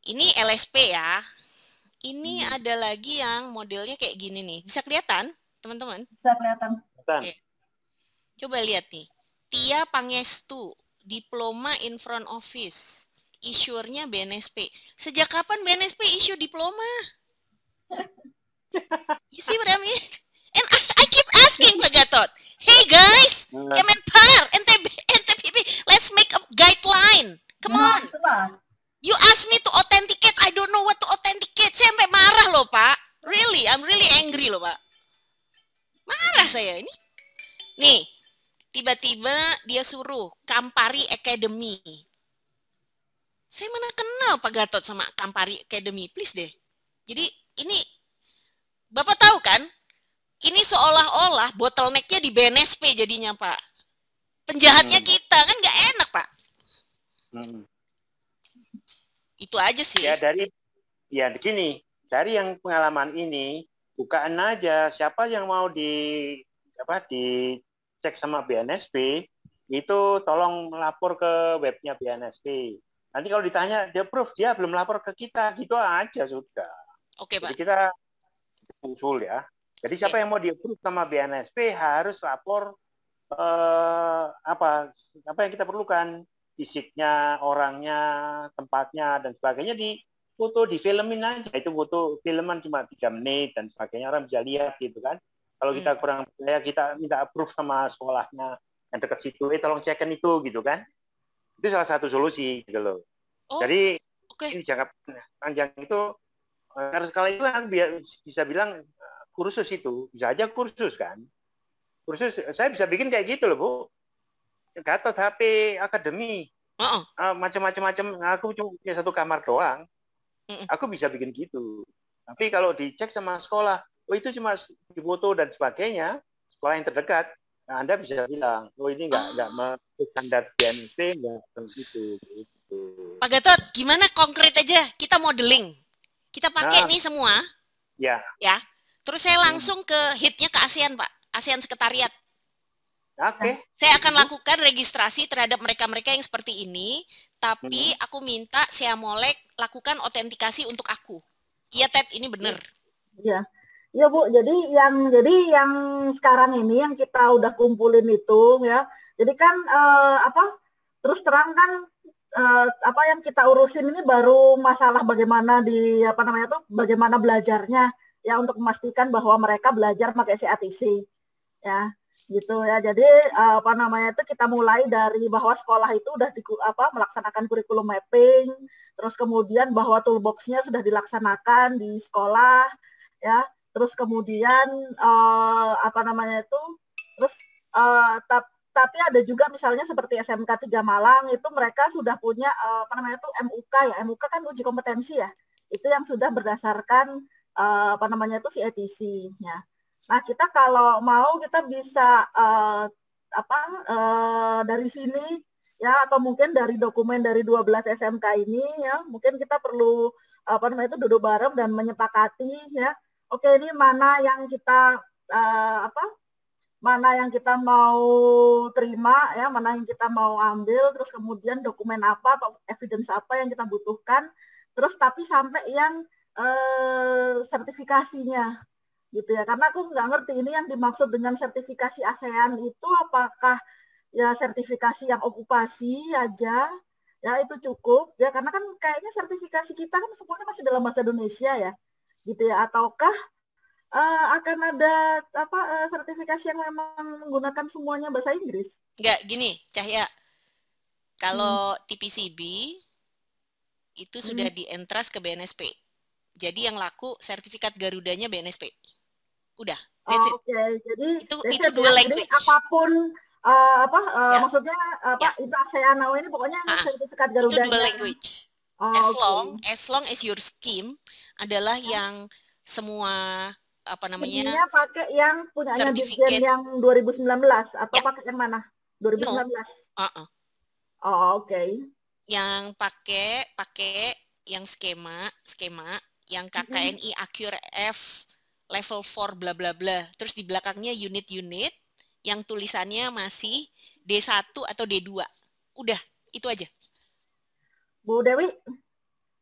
Ini LSP ya. Ini ada lagi yang modelnya kayak gini nih. Bisa kelihatan, teman-teman? Bisa kelihatan. Oke. Coba lihat nih. Tia Pangestu, diploma in front office. Issuernya BNSP. Sejak kapan BNSP issue diploma? You see what I mean? And I keep asking Pak Gatot, hey guys, Kemenpar, NTB, let's make a guideline. Come on. You ask me to authenticate, I don't know what to authenticate. Saya sampai marah loh Pak. Really, I'm really angry loh Pak. Marah saya ini. Nih, tiba-tiba dia suruh Campari Academy. Saya mana kenal Pak Gatot sama Campari Academy, please deh. Jadi ini, Bapak tahu kan, ini seolah-olah bottleneck-nya di BNSP jadinya Pak. Penjahatnya kita, kan nggak enak Pak. Itu aja sih. Ya begini, dari yang pengalaman ini, bukaan aja siapa yang mau dicek sama BNSP, itu tolong melapor ke webnya BNSP. Nanti kalau ditanya, dia proof, dia belum lapor ke kita, gitu aja sudah. Oke, Pak. Jadi kita usul ya. Jadi siapa yang mau di-approve sama BNSP harus lapor apa yang kita perlukan, fisiknya, orangnya, tempatnya dan sebagainya, di foto, di filmin aja. Itu foto filman cuma 3 menit dan sebagainya, orang bisa lihat gitu kan. Kalau kita kurang percaya, kita minta approve sama sekolahnya yang dekat situ, tolong cekin itu gitu kan. Itu salah satu solusi gitu loh. Jadi ini jangka panjang itu harus, kalau itu kan bisa bilang kursus itu, bisa aja kursus kan. Kursus, saya bisa bikin kayak gitu loh Bu. Gatot HP Akademi, macam-macam. Aku cuma punya 1 kamar doang. Aku bisa bikin gitu. Tapi kalau dicek sama sekolah, oh itu cuma difoto dan sebagainya, sekolah yang terdekat, nah Anda bisa bilang, oh ini nggak standar BNSP, nggak gitu. Pak Gatot, gimana konkret aja? Kita modeling, kita pakai nih semua. Ya. Terus saya langsung ke hitnya ke ASEAN Pak, ASEAN Sekretariat. Oke. Saya akan lakukan registrasi terhadap mereka-mereka yang seperti ini, tapi aku minta Sea Molek lakukan autentikasi untuk aku. Iya Ted, ini benar. Iya. Ya Bu, jadi yang sekarang ini yang kita udah kumpulin itu ya. Jadi kan terus terang kan apa yang kita urusin ini baru masalah bagaimana bagaimana belajarnya ya, untuk memastikan bahwa mereka belajar pakai CATC ya. Gitu ya. Jadi itu kita mulai dari bahwa sekolah itu udah melaksanakan kurikulum mapping, terus kemudian bahwa toolbox-nya sudah dilaksanakan di sekolah ya, terus kemudian tapi ada juga misalnya seperti SMK 3 Malang itu mereka sudah punya MUK ya. MUK kan uji kompetensi ya. Itu yang sudah berdasarkan CATC ya. Nah, kita kalau mau kita bisa dari sini ya, atau mungkin dari dokumen dari 12 SMK ini ya, mungkin kita perlu duduk bareng dan menyepakati ya. Oke, ini mana yang kita mau terima ya, mana yang kita mau ambil, terus kemudian dokumen apa atau evidence apa yang kita butuhkan, terus tapi sampai yang sertifikasinya gitu ya, karena aku nggak ngerti ini yang dimaksud dengan sertifikasi ASEAN itu apakah ya sertifikasi yang okupasi aja ya itu cukup ya, karena kan kayaknya sertifikasi kita kan semuanya masih dalam bahasa Indonesia ya gitu ya, ataukah akan ada sertifikasi yang memang menggunakan semuanya bahasa Inggris? Nggak, gini Cahya, kalau TPCB itu sudah di-entrust ke BNSP, jadi yang laku sertifikat Garudanya BNSP. Udah, that's it. Oke, jadi itu dual language. Jadi apapun maksudnya itu ASEAN ini pokoknya sertifikat Garuda. Itu dual language. As long as your scheme adalah yang semua Intinya pakai yang punyanya Dirjen yang 2019 atau pakai yang mana? 2019. Oke. Yang pakai yang skema yang KKNI Accure F level 4 bla bla bla. Terus di belakangnya unit-unit yang tulisannya masih D1 atau D2. Udah, itu aja. Bu Dewi,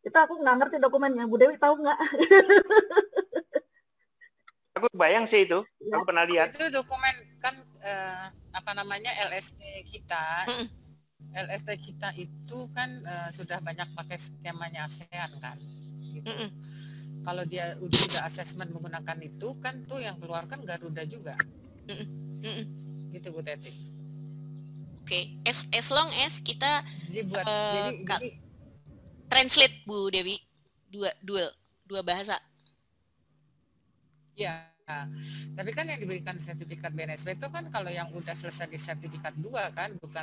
Itu aku nggak ngerti dokumennya. Bu Dewi tahu nggak? Aku bayang sih itu. Ya. Aku pernah lihat. Itu dokumen kan apa namanya LSP kita. LSP kita itu kan sudah banyak pakai skemanya ASEAN kan. Gitu. Kalau dia udah asesmen menggunakan itu kan tuh yang keluarkan Garuda juga. Gitu Bu Teti. Oke, as long as kita jadi buat jadi translate Bu Dewi dua bahasa. Ya, tapi kan yang diberikan sertifikat BNSP itu kan kalau yang udah selesai di sertifikat 2 kan, bukan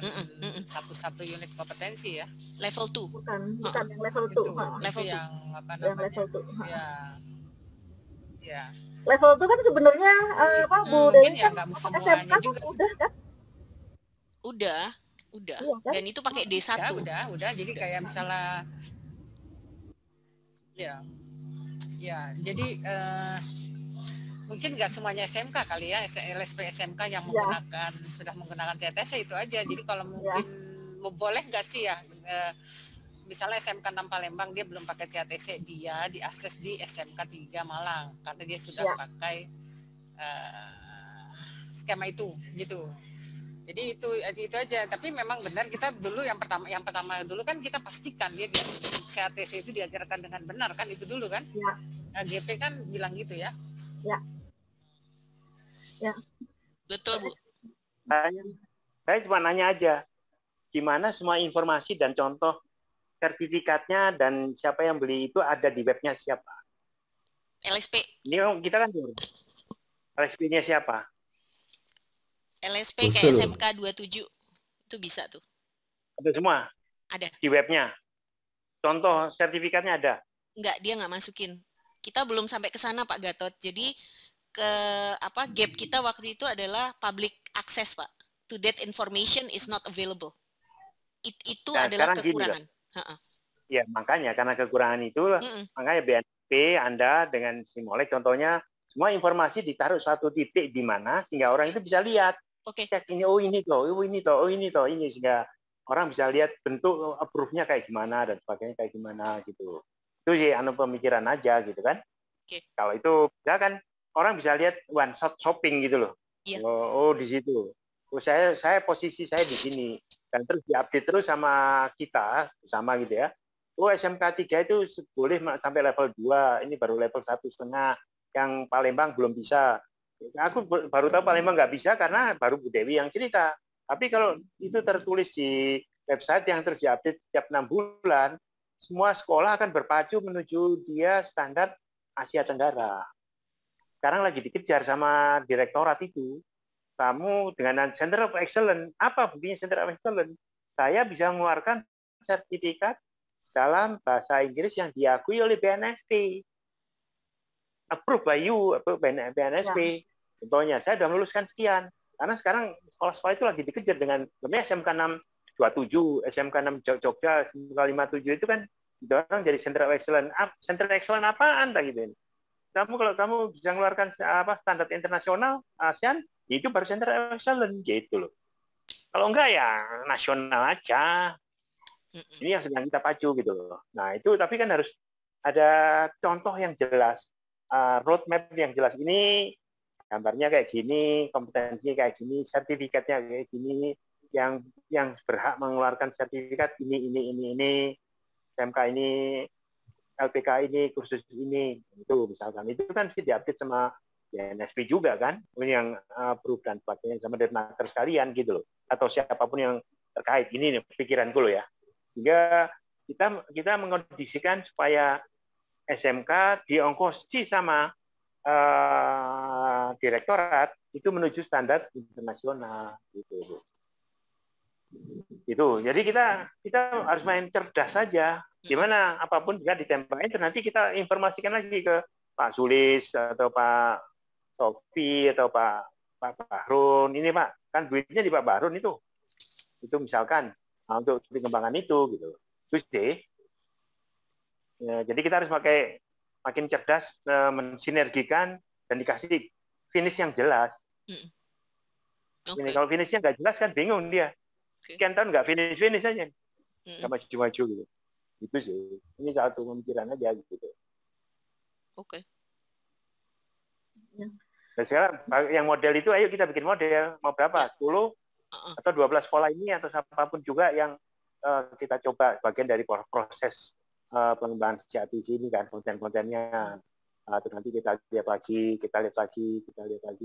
satu unit kompetensi ya. Level 2. Bukan yang level 2. Level yang apa namanya? Yang level 2. Ya. Level 2 kan sebenarnya apa Bu Dewi ya, kan SMK juga udah kan? Udah. Iya, kan? Dan itu pakai D1. Udah. Jadi kayak misalnya ya, jadi mungkin nggak semuanya SMK kali ya, LSP SMK yang sudah menggunakan CTC itu aja. Jadi kalau mungkin boleh nggak sih ya, misalnya SMK 6 Palembang dia belum pakai CTC, dia diakses di SMK 3 Malang karena dia sudah pakai skema itu gitu. Jadi itu aja. Tapi memang benar kita dulu yang pertama dulu kan kita pastikan dia CTC itu diajarkan dengan benar kan, itu dulu kan. GP kan bilang gitu ya. Ya. Betul Bu. Saya cuma nanya aja, gimana semua informasi dan contoh sertifikatnya dan siapa yang beli itu ada di webnya siapa? LSP. Ini kita kan LSP-nya siapa? LSP kayak SMK 27 itu bisa tuh. Ada semua? Ada. Di webnya? Contoh sertifikatnya ada? Enggak, dia nggak masukin. Kita belum sampai ke sana Pak Gatot. Jadi gap kita waktu itu adalah public access Pak. To that information is not available. Itu adalah kekurangan. Ya makanya karena kekurangan itu, makanya BNSP Anda dengan Simolek contohnya semua informasi ditaruh satu titik di mana sehingga orang itu bisa lihat. Cek ini, ini sehingga orang bisa lihat bentuk approve-nya kayak gimana dan sebagainya kayak gimana gitu. Itu sih pemikiran aja gitu kan. Kalau itu ya kan orang bisa lihat one shot shopping gitu loh. Oh di situ. Saya posisi saya di sini dan terus diupdate terus sama kita sama gitu ya. SMK 3 itu boleh sampai level 2, ini baru level 1,5. Yang Palembang belum bisa. Aku baru tahu Palembang nggak bisa karena baru Bu Dewi yang cerita. Tapi kalau itu tertulis di website yang terus diupdate setiap 6 bulan, semua sekolah akan berpacu menuju dia standar Asia Tenggara. Sekarang lagi dikejar sama direktorat itu. Kamu dengan Center of Excellence, apa buktinya Center of Excellence? Saya bisa mengeluarkan sertifikat dalam bahasa Inggris yang diakui oleh BNSP. Approved by you, BNSP. Contohnya, saya sudah meluluskan sekian. Karena sekarang sekolah-sekolah itu lagi dikejar dengan SMK 6 27, SMK 6 Jogja, SMK 57 itu kan orang jadi Center of Excellence. Center of Excellence apaan? Gitu. Kalau kamu bisa mengeluarkan standar internasional ASEAN, itu baru Center of Excellence gitu loh. Kalau enggak ya nasional aja. Ini yang sedang kita pacu gitu loh. Nah itu tapi kan harus ada contoh yang jelas. Roadmap yang jelas, ini gambarnya kayak gini, kompetensinya kayak gini, sertifikatnya kayak gini, yang berhak mengeluarkan sertifikat ini, SMK ini, LPK ini, kursus ini, itu misalkan itu kan sih diupdate sama BNSP juga kan, yang approve dan sebagainya sama Detnaker sekalian gitu loh, atau siapapun yang terkait. Ini nih pikiranku loh ya, sehingga kita mengkondisikan supaya SMK diongkosi sama direktorat itu menuju standar internasional gitu. Itu. Jadi kita harus main cerdas saja. Gimana apapun bisa ditembakin, nanti kita informasikan lagi ke Pak Sulis atau Pak Sofi atau Pak Bahrun. Ini Pak, kan duitnya di Pak Bahrun itu. Itu misalkan untuk pengembangan itu gitu. Terus deh. Ya, jadi kita harus makin cerdas mensinergikan dan dikasih finish yang jelas. Ini, kalau finishnya nggak jelas kan bingung dia. Sekian tahun nggak finish aja. Nggak maju-maju gitu. Itu sih. Ini satu pemikiran aja gitu. Oke. Dan sekarang yang model itu, ayo kita bikin model. Mau berapa? 10 atau 12 sekolah ini atau apapun juga yang kita coba bagian dari proses pengembangan CATC ini kan, konten-kontennya. Terus nanti kita lihat lagi.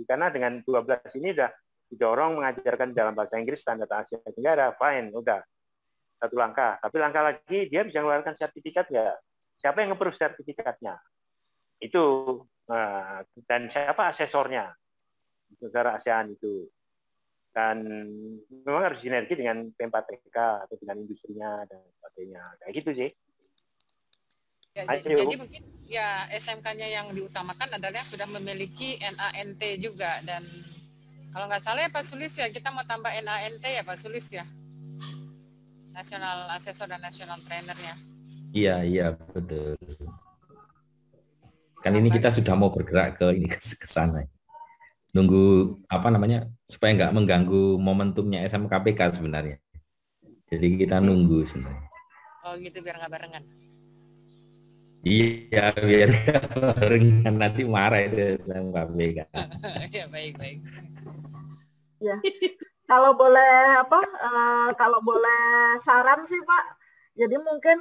Karena dengan 12 ini udah didorong mengajarkan dalam bahasa Inggris standar Asia Tenggara, fine, udah. Satu langkah. Tapi langkah lagi, dia bisa mengeluarkan sertifikat nggak? Siapa yang nge-approve sertifikatnya? Itu. Dan siapa asesornya? Negara ASEAN itu. Dan memang harus sinergi dengan P4TK atau dengan industrinya dan sebagainya. Kayak gitu sih. Ya, jadi mungkin ya SMK-nya yang diutamakan adalah sudah memiliki NANT juga, dan kalau nggak salah ya Pak Sulis ya, kita mau tambah NANT ya Pak Sulis ya, National Assessor dan National Trainer-nya. Iya betul. Kan ini kita sudah mau bergerak ke sana. Nunggu supaya nggak mengganggu momentumnya SMKPK sebenarnya. Jadi kita nunggu sebenarnya. Oh gitu, biar nggak barengan. Iya, biar nggak barengan, nanti marah itu SMKPK. Ya baik. Ya, kalau boleh kalau boleh saran sih Pak. Jadi mungkin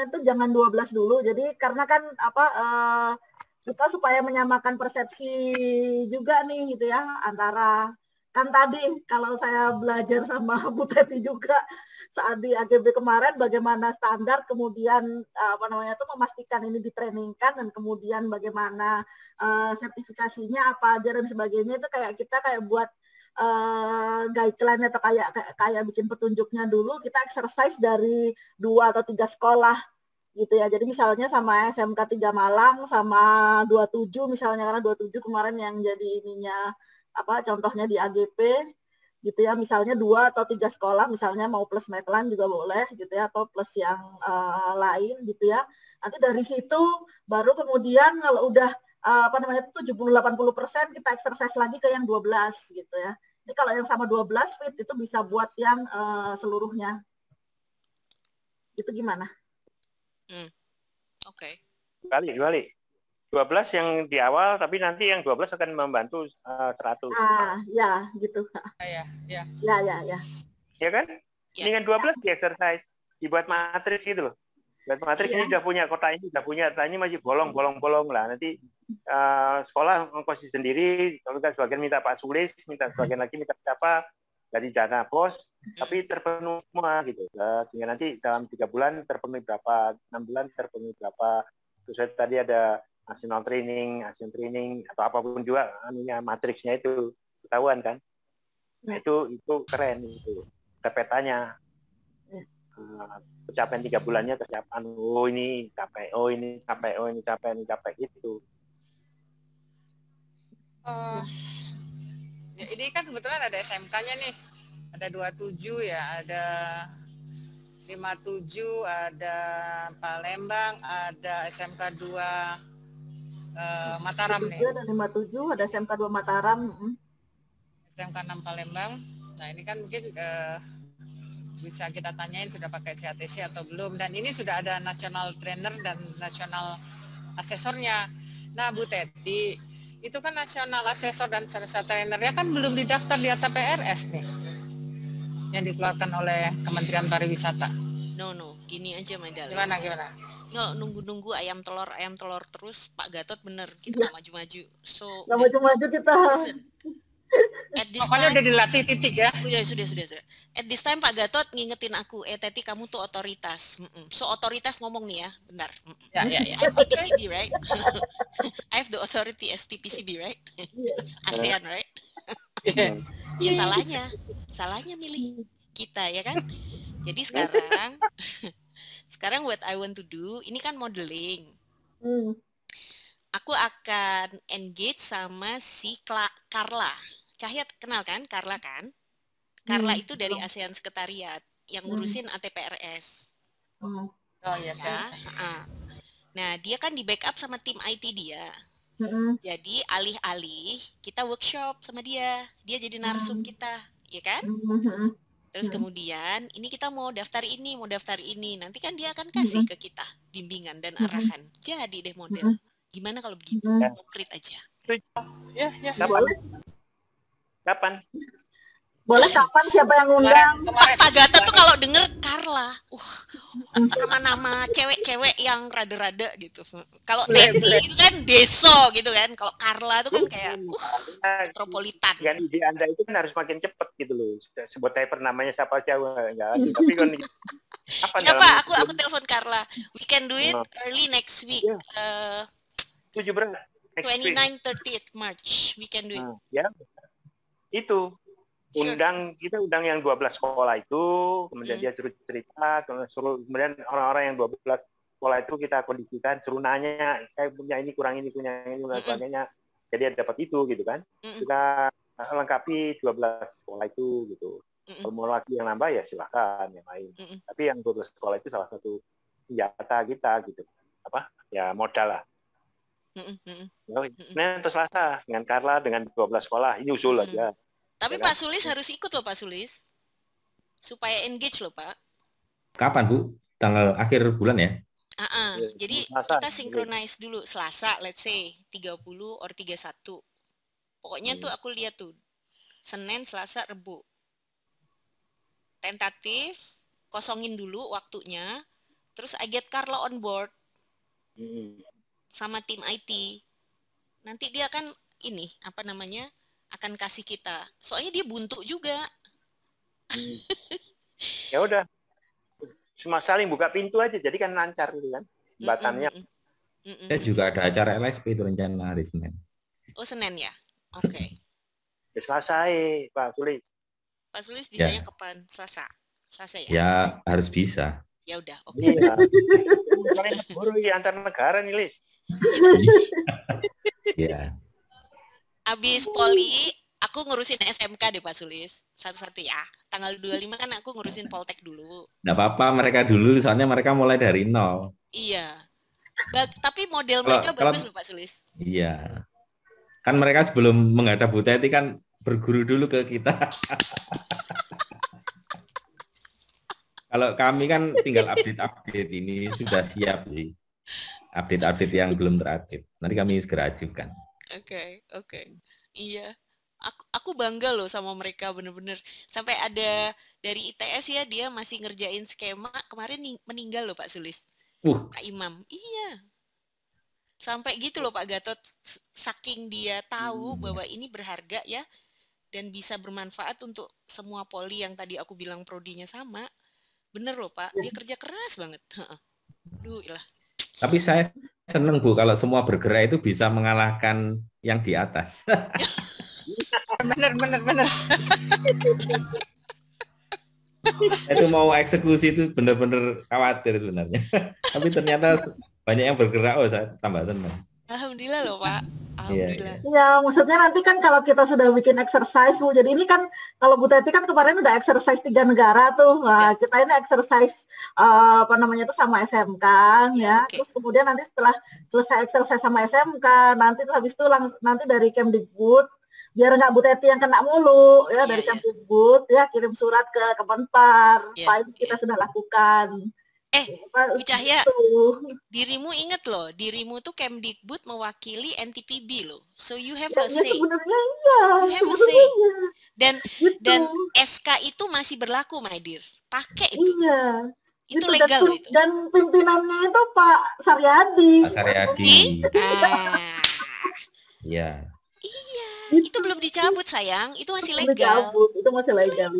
itu jangan 12 dulu. Jadi karena kan kita supaya menyamakan persepsi juga nih gitu ya, antara kan tadi kalau saya belajar sama Bu Teti juga saat di AGB kemarin bagaimana standar, kemudian memastikan ini ditrainingkan, dan kemudian bagaimana sertifikasinya apa aja dan sebagainya, itu kayak buat guideline atau kayak bikin petunjuknya dulu. Kita exercise dari 2 atau 3 sekolah gitu ya. Jadi misalnya sama SMK 3 Malang sama 27 misalnya, karena 27 kemarin yang jadi ininya contohnya di AGP gitu ya. Misalnya 2 atau 3 sekolah, misalnya mau plus Medland juga boleh gitu ya, atau plus yang lain gitu ya. Nanti dari situ baru kemudian kalau udah 70-80% kita exercise lagi ke yang 12 gitu ya. Jadi kalau yang sama 12 fit itu bisa buat yang seluruhnya. Itu gimana? Oke. Balik. 12 yang di awal, tapi nanti yang 12 akan membantu 100. Ya, gitu. Ya. Ya kan? Ya. Dengan 12 di exercise, dibuat matriks gitu loh. Buat matriks ini udah punya kota ini, udah punya ini masih bolong lah. Nanti sekolah ngongkosi sendiri, kalau kita sebagian minta Pak Sulis, sebagian lagi minta siapa dari dana bos, tapi terpenuhi semua gitu. Sehingga nanti dalam 3 bulan terpenuhi berapa, 6 bulan terpenuhi berapa. Terus tadi ada national training atau apapun juga matriksnya itu ketahuan kan. Nah, itu keren itu. Ada petanya. Pencapaian 3 bulannya tercapai. Ini capai itu. Ya, ini kan kebetulan ada SMK-nya nih. Ada 27 ya, ada 57, ada Palembang, ada SMK 2 Mataram nih. Ada 57, ada SMK 2 Mataram. SMK 6 Palembang. Nah ini kan mungkin bisa kita tanyain sudah pakai CATC atau belum. Dan ini sudah ada national trainer dan national asesornya. Nah Bu Teti, itu kan national asesor dan national trainernya kan belum didaftar di ATPRS nih, yang dikeluarkan oleh Kementerian Pariwisata. No, gini aja Medal. Gimana? Nggak nunggu ayam telur terus Pak Gatot bener, kita nggak maju-maju. So nggak maju-maju kita. Pokoknya udah dilatih titik ya. Ya sudah. At this time Pak Gatot ngingetin aku, Teti kamu tuh otoritas. So otoritas ngomong nih ya, bentar. Ya. STPCB right? I have the authority STPCB right? ASEAN right? Ya salahnya milih kita ya kan. Jadi sekarang what I want to do, ini kan modeling. Aku akan engage sama si Carla. Cahya kenal kan? Carla kan? Carla itu dari ASEAN Sekretariat yang ngurusin ATPRS. Oh iya kan. Nah, dia kan di backup sama tim IT dia. Jadi alih-alih kita workshop sama dia. Dia jadi narsum kita, ya kan? Terus kemudian ini kita mau daftar ini, nanti kan dia akan kasih ke kita bimbingan dan arahan. Jadi deh model. Gimana kalau begitu? Konkret aja. Ya. Kapan? Boleh kapan, siapa yang undang? Pak Gatot tuh kalau denger Carla, nama-nama cewek-cewek yang rada-rada gitu. Kalau Teddy itu kan Deso gitu kan. Kalau Carla itu kan kayak metropolitan. Dengan ide Anda itu kan harus makin cepat gitu loh. Sebut typer namanya siapa jauh enggak. Tapi kan apa ya Pak, aku telepon Carla. We can do it early next week. 29 30th March. We can do it. Ya. Itu kita undang yang 12 sekolah itu, kemudian dia suruh cerita, kemudian orang-orang yang 12 sekolah itu kita kondisikan, suruh nanya, saya punya ini kurang ini, punya ini, dan sebagainya. Jadi dapat itu gitu kan. Kita lengkapi 12 sekolah itu gitu. Kalau mau lagi yang nambah ya silakan yang lain. Tapi yang 12 sekolah itu salah satu senjata kita gitu. Ya modal lah. Nah, terus Selasa dengan Carla dengan 12 sekolah ini usul aja. Tapi ya, Pak Sulis harus ikut loh Pak Sulis. Supaya engage loh Pak. Kapan Bu? Tanggal akhir bulan ya? Jadi Selasa, kita synchronize dulu Selasa, let's say 30 or 31. Pokoknya tuh aku lihat tuh Senin, Selasa, Rebu. Tentatif, kosongin dulu waktunya. Terus I get Carla on board. Sama tim IT. Nanti dia kan akan kasih kita. Soalnya dia buntu juga. Ya udah. Cuma saling buka pintu aja, jadi kan lancar gitu kan. Jembatannya. Saya juga ada acara LSP itu rencana hari Senin. Oh, Senin ya? Oke. Selasa Pak Sulis. Pak Sulis bisanya kapan? Selasa ya? Ya, harus bisa. Ya udah, oke. Iya. Kalian buru antar negara nih, Lis. Iya. Abis poli, aku ngurusin SMK deh Pak Sulis. Satu-satu ya. Tanggal 25 kan aku ngurusin Poltek dulu. Nggak apa-apa, mereka dulu, soalnya mereka mulai dari nol. Iya. Tapi model mereka bagus loh Pak Sulis. Iya. Kan mereka sebelum menghadap Bu Teti kan berguru dulu ke kita. Kalau kami kan tinggal update-update, ini sudah siap sih. Update-update yang belum terupdate. Nanti kami segera ajukan. Oke. Iya. Aku bangga loh sama mereka bener-bener. Sampai ada dari ITS ya, dia masih ngerjain skema. Kemarin meninggal loh Pak Sulis. Pak Imam. Iya. Sampai gitu loh Pak Gatot. Saking dia tahu bahwa ini berharga ya. Dan bisa bermanfaat untuk semua poli yang tadi aku bilang prodinya sama. Bener loh Pak. Dia kerja keras banget. Aduh ilah. Tapi saya seneng Bu kalau semua bergerak itu bisa mengalahkan yang di atas. Bener. Itu mau eksekusi itu benar-benar khawatir sebenarnya. Tapi ternyata banyak yang bergerak, saya tambah senang. Alhamdulillah loh Pak. Alhamdulillah. Ya, maksudnya nanti kan kalau kita sudah bikin exercise, Bu. Jadi ini kan kalau Bu Teti kan kemarin udah exercise 3 negara tuh. Nah, kita ini exercise itu sama SMK ya. Okay. Terus kemudian nanti setelah selesai exercise sama SMK, nanti habis itu nanti dari Kemdikbud, biar nggak Bu Teti yang kena mulu ya, dari Kemdikbud ya kirim surat ke Kemenpar. Ini kita sudah lakukan. Bu Cahya, dirimu inget loh, dirimu tuh Kemdikbud mewakili NTPB loh. So you have a say. Sebenarnya iya. You have a say. Dan SK itu masih berlaku, my dear. Pakai itu. Iya. Itu legal loh itu. Dan pimpinannya itu Pak Saryadi. Pak Saryadi. Iya. Itu belum dicabut sayang, itu masih legal. Itu masih legal.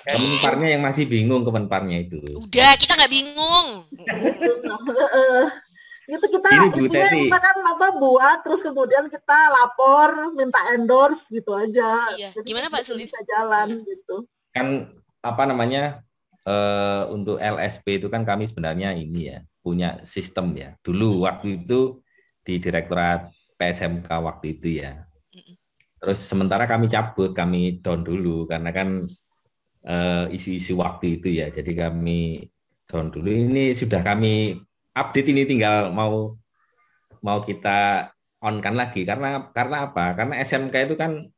Kemenparnya yang masih bingung Kemenparnya itu. Udah, kita nggak bingung. Itu kita kan buat, terus kemudian kita lapor, minta endorse gitu aja. Iya. Jadi gimana Pak Sulis? Bisa jalan gitu. Kan untuk LSP itu kan kami sebenarnya ini ya punya sistem ya. Dulu waktu itu di Direktorat PSMK waktu itu ya. Terus sementara kami cabut, kami down dulu karena kan isu-isu waktu itu ya. Jadi kami down dulu. Ini sudah kami update, ini tinggal mau kita on kan lagi karena apa? Karena SMK itu kan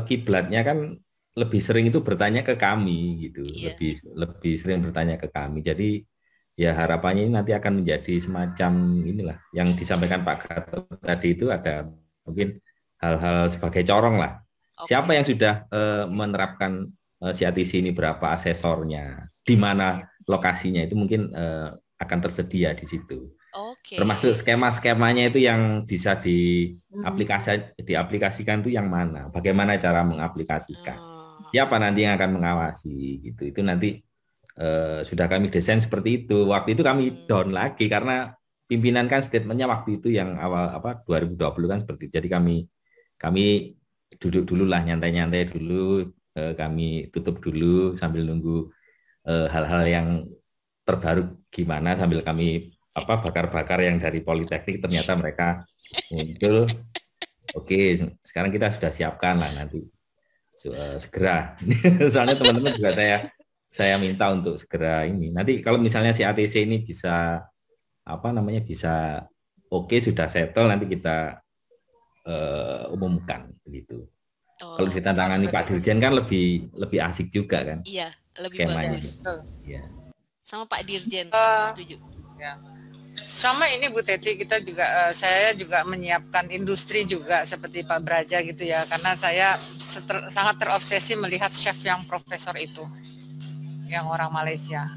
kiblatnya kan lebih sering itu bertanya ke kami gitu, Iya. lebih sering bertanya ke kami. Jadi ya harapannya ini nanti akan menjadi semacam inilah yang disampaikan Pak Gatot tadi itu ada mungkin hal-hal sebagai corong lah. Siapa yang sudah menerapkan CATC ini, berapa asesornya, di mana lokasinya itu mungkin akan tersedia di situ. Termasuk skema-skemanya itu yang bisa diaplikasikan itu yang mana, bagaimana cara mengaplikasikan, siapa nanti yang akan mengawasi gitu. Itu nanti sudah kami desain seperti itu. Waktu itu kami down lagi karena pimpinan kan statementnya waktu itu yang awal 2020 kan seperti itu. Jadi kami duduk dulu lah, nyantai-nyantai dulu, kami tutup dulu sambil nunggu hal-hal yang terbaru gimana, sambil kami bakar-bakar yang dari Politeknik, ternyata mereka muncul. Oke, sekarang kita sudah siapkan lah nanti segera. Soalnya teman-teman juga saya minta untuk segera ini. Nanti kalau misalnya si ATC ini bisa bisa oke, sudah settle, nanti kita umumkan begitu. Kalau ditantangani Pak Dirjen kan lebih asik juga kan? Iya, lebih skemanya. Bagus. Ya. Sama Pak Dirjen, setuju. Ya. Sama ini Bu Teti, kita juga saya juga menyiapkan industri juga seperti Pak Braja gitu ya, karena saya sangat terobsesi melihat chef yang profesor itu, yang orang Malaysia.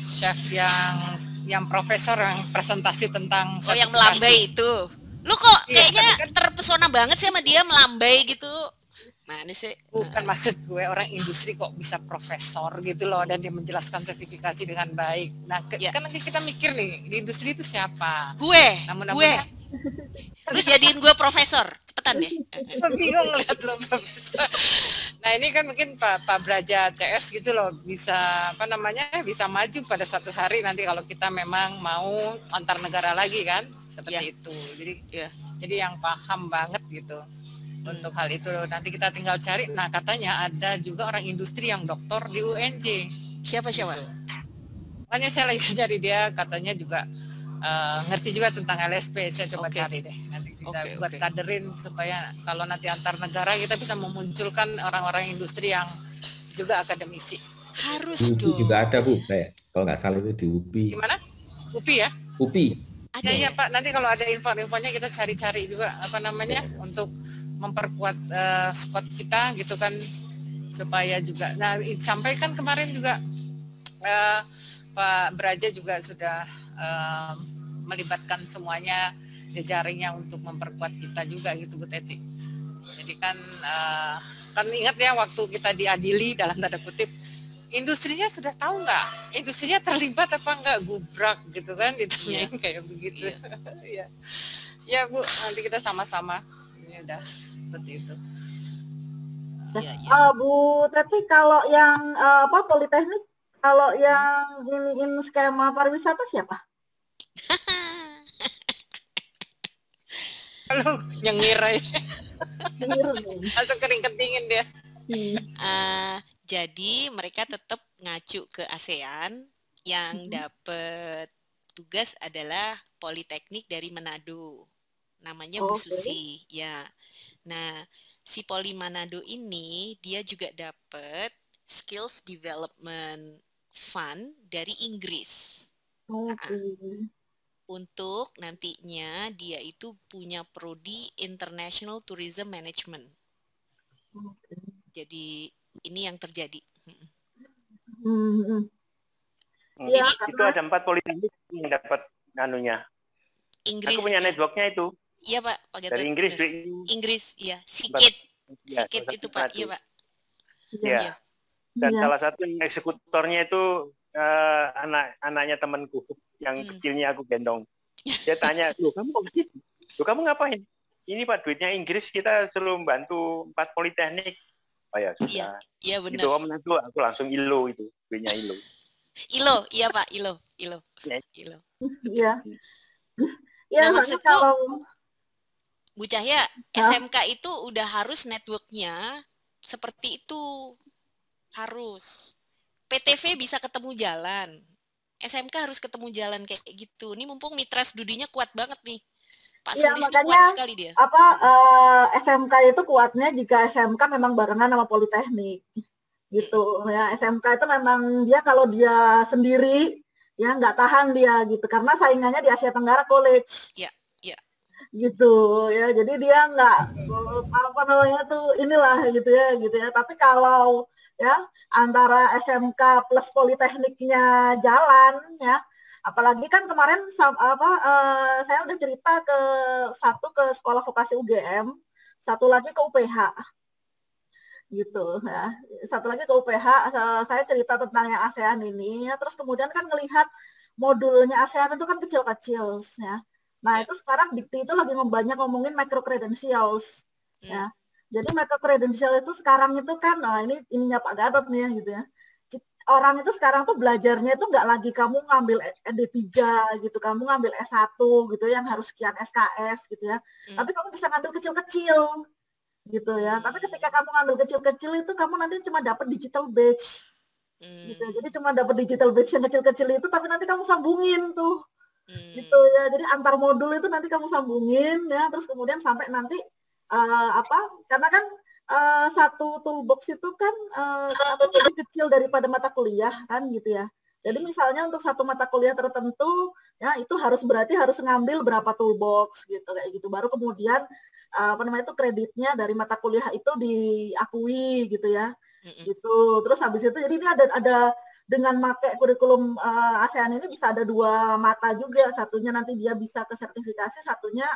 Chef yang profesor yang presentasi tentang yang melambai itu. Lu kok kayaknya terpesona banget sih sama dia, melambai gitu. Mana sih? Bukan, maksud gue orang industri kok bisa profesor gitu loh, dan dia menjelaskan sertifikasi dengan baik. Nah, kan lagi kita mikir nih, di industri itu siapa? Gue. Lu jadiin gue profesor, cepetan deh. Bingung ngeliat lo profesor. Nah, ini kan mungkin Pak Braja CS gitu loh, bisa bisa maju pada satu hari nanti kalau kita memang mau antar negara lagi kan, seperti itu. Jadi yang paham banget gitu untuk hal itu. Nanti kita tinggal cari. Nah, katanya ada juga orang industri yang doktor di UNJ. Siapa? Makanya saya lagi cari dia, katanya juga ngerti juga tentang LSP. Saya coba cari deh. Nanti kita buat kaderin supaya kalau nanti antar negara kita bisa memunculkan orang-orang industri yang juga akademisi. Harus dong. Juga ada Bu, kalau nggak salah itu di UPI. Gimana? UPI ya? UPI. Ya Pak. Nanti kalau ada info-infonya kita cari-cari juga untuk memperkuat squad kita gitu kan, supaya juga. Nah, sampaikan kemarin juga Pak Braja juga sudah melibatkan semuanya jejaringnya untuk memperkuat kita juga gitu Bu Teti. Jadi kan ingat ya waktu kita diadili dalam tanda kutip, industrinya sudah tahu nggak? Industrinya terlibat apa nggak? Gubrak gitu kan, ditanyain kayak begitu. Ya Bu, nanti kita sama-sama. Ini udah seperti itu. Bu Teti, kalau yang Politeknik, kalau yang iniin skema pariwisata siapa? Kalau yang ngira langsung keringet dingin dia. Jadi mereka tetap ngacu ke ASEAN, yang dapat tugas adalah Politeknik dari Manado. Namanya Bu Susi, ya. Nah, si Poli Manado ini dia juga dapat Skills Development Fund dari Inggris. Untuk nantinya dia itu punya prodi International Tourism Management. Jadi ini yang terjadi. Ya, itu ada 4 politeknik yang dapat Inggris. Aku punya networknya itu. Iya Pak Gatot. Dari Inggris. Inggris, iya. Sikit itu Pak, iya Pak. Iya. Dan salah satu eksekutornya itu anaknya temanku yang kecilnya aku gendong. Dia tanya, "Loh, kamu kok begitu? Loh, kamu ngapain?" "Ini Pak, duitnya Inggris, kita suruh bantu 4 politeknik." Oh ya, sudah. Iya benar. Itu aku langsung ILO itu, duitnya ILO. ILO, iya Pak, ILO. Iya. Nah, maksudku kalau Bu Cahya, SMK itu udah harus networknya seperti itu. Harus. PTV bisa ketemu jalan. SMK harus ketemu jalan kayak gitu. Ini mumpung mitra studinya kuat banget nih. Pak Iya, Sulis makanya kuat sekali dia. SMK itu kuatnya jika SMK memang barengan sama Politeknik gitu ya. SMK itu memang dia kalau dia sendiri ya nggak tahan dia gitu karena saingannya di Asia Tenggara College. Iya, iya. Gitu ya. Jadi dia nggak apa namanya tuh inilah gitu ya. Tapi kalau ya antara SMK plus Politekniknya jalan ya. Apalagi kan kemarin saya udah cerita satu ke sekolah vokasi UGM, satu lagi ke UPH, gitu ya. Satu lagi ke UPH, saya cerita tentang yang ASEAN ini, ya. Terus kemudian kan ngelihat modulnya ASEAN itu kan kecil-kecil, ya. Nah itu sekarang Dikti itu lagi banyak ngomongin micro credentials, ya. Jadi micro credential itu sekarang itu kan, ininya Pak Gatot nih ya, gitu ya. Orang itu sekarang tuh belajarnya itu nggak lagi kamu ngambil D3 gitu, kamu ngambil S1 gitu yang harus sekian SKS gitu ya. Tapi kamu bisa ngambil kecil-kecil gitu ya. Tapi ketika kamu ngambil kecil-kecil itu kamu nanti cuma dapat digital badge. Gitu. Jadi cuma dapat digital badge yang kecil-kecil itu tapi nanti kamu sambungin tuh. Gitu ya. Jadi antar modul itu nanti kamu sambungin ya, terus kemudian sampai nanti karena kan satu toolbox itu kan lebih kecil daripada mata kuliah kan gitu ya. Jadi misalnya untuk satu mata kuliah tertentu ya itu berarti harus ngambil berapa toolbox gitu kayak gitu. Baru kemudian itu kreditnya dari mata kuliah itu diakui gitu ya. Gitu. Terus habis itu jadi ini ada dengan pakai kurikulum ASEAN ini bisa ada 2 mata juga. Satunya nanti dia bisa ke sertifikasi, satunya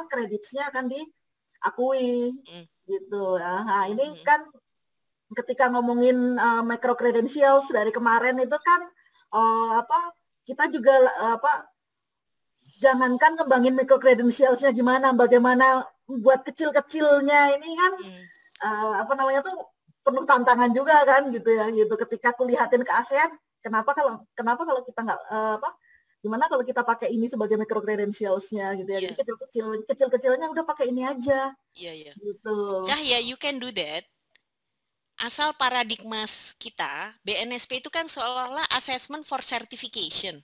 kreditnya akan diakui. Gitu ya. Nah, ini kan ketika ngomongin micro credentials dari kemarin itu kan kita juga jangankan ngembangin micro credentials-nya bagaimana buat kecil-kecilnya ini kan tuh penuh tantangan juga kan gitu ya gitu. Ketika aku lihatin ke ASEAN, kenapa kalau kita nggak gimana kalau kita pakai ini sebagai micro credentials-nya gitu ya. Jadi kecil-kecilnya udah pakai ini aja. Iya. Gitu. Cahya, you can do that. Asal paradigma kita, BNSP itu kan seolah-olah assessment for certification.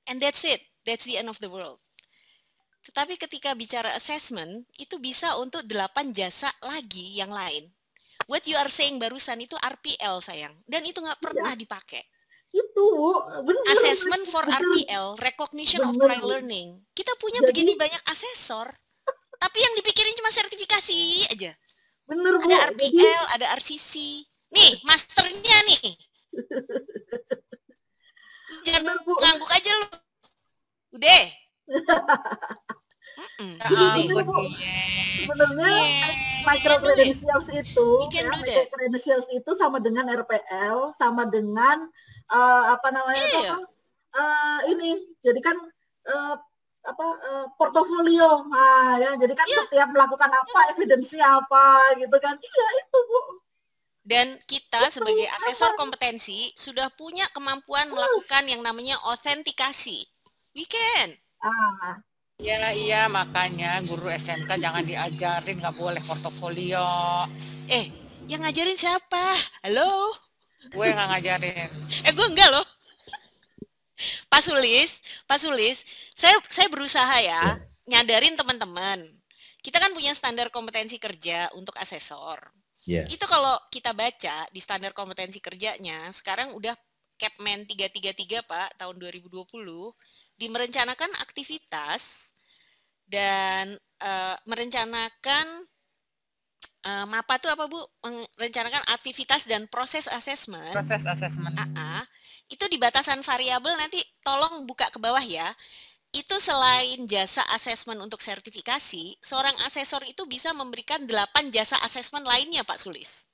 And that's it. That's the end of the world. Tetapi ketika bicara assessment, itu bisa untuk 8 jasa lagi yang lain. What you are saying barusan itu RPL, sayang. Dan itu nggak pernah dipakai. Itu benar. Assessment for RPL, recognition of prior learning. Kita punya begini banyak asesor, tapi yang dipikirin cuma sertifikasi aja. Bener, Bu. Ada RPL, ada RCC. Nih, masternya nih. Jangan ngangguk aja lu. Udah. Sebenarnya micro credentials itu sama dengan RPL, sama dengan ini. Jadi kan portofolio. Nah, ya, jadi kan setiap melakukan apa, evidensinya apa gitu kan. Iya, itu, Bu. Dan kita sebagai asesor kompetensi sudah punya kemampuan melakukan yang namanya autentikasi. We can. Iya, makanya guru SMK jangan diajarin, nggak boleh portofolio. Yang ngajarin siapa? Halo? Gue nggak ngajarin. Gue enggak loh. Pak Sulis, saya berusaha ya nyadarin teman-teman. Kita kan punya standar kompetensi kerja untuk asesor. Itu kalau kita baca di standar kompetensi kerjanya, sekarang udah Capman 333 Pak, tahun 2020, merencanakan aktivitas dan merencanakan MAPA itu apa Bu? Merencanakan aktivitas dan proses asesmen. Proses asesmen. Itu di batasan variabel nanti tolong buka ke bawah ya. Itu selain jasa asesmen untuk sertifikasi, seorang asesor itu bisa memberikan 8 jasa asesmen lainnya Pak Sulis.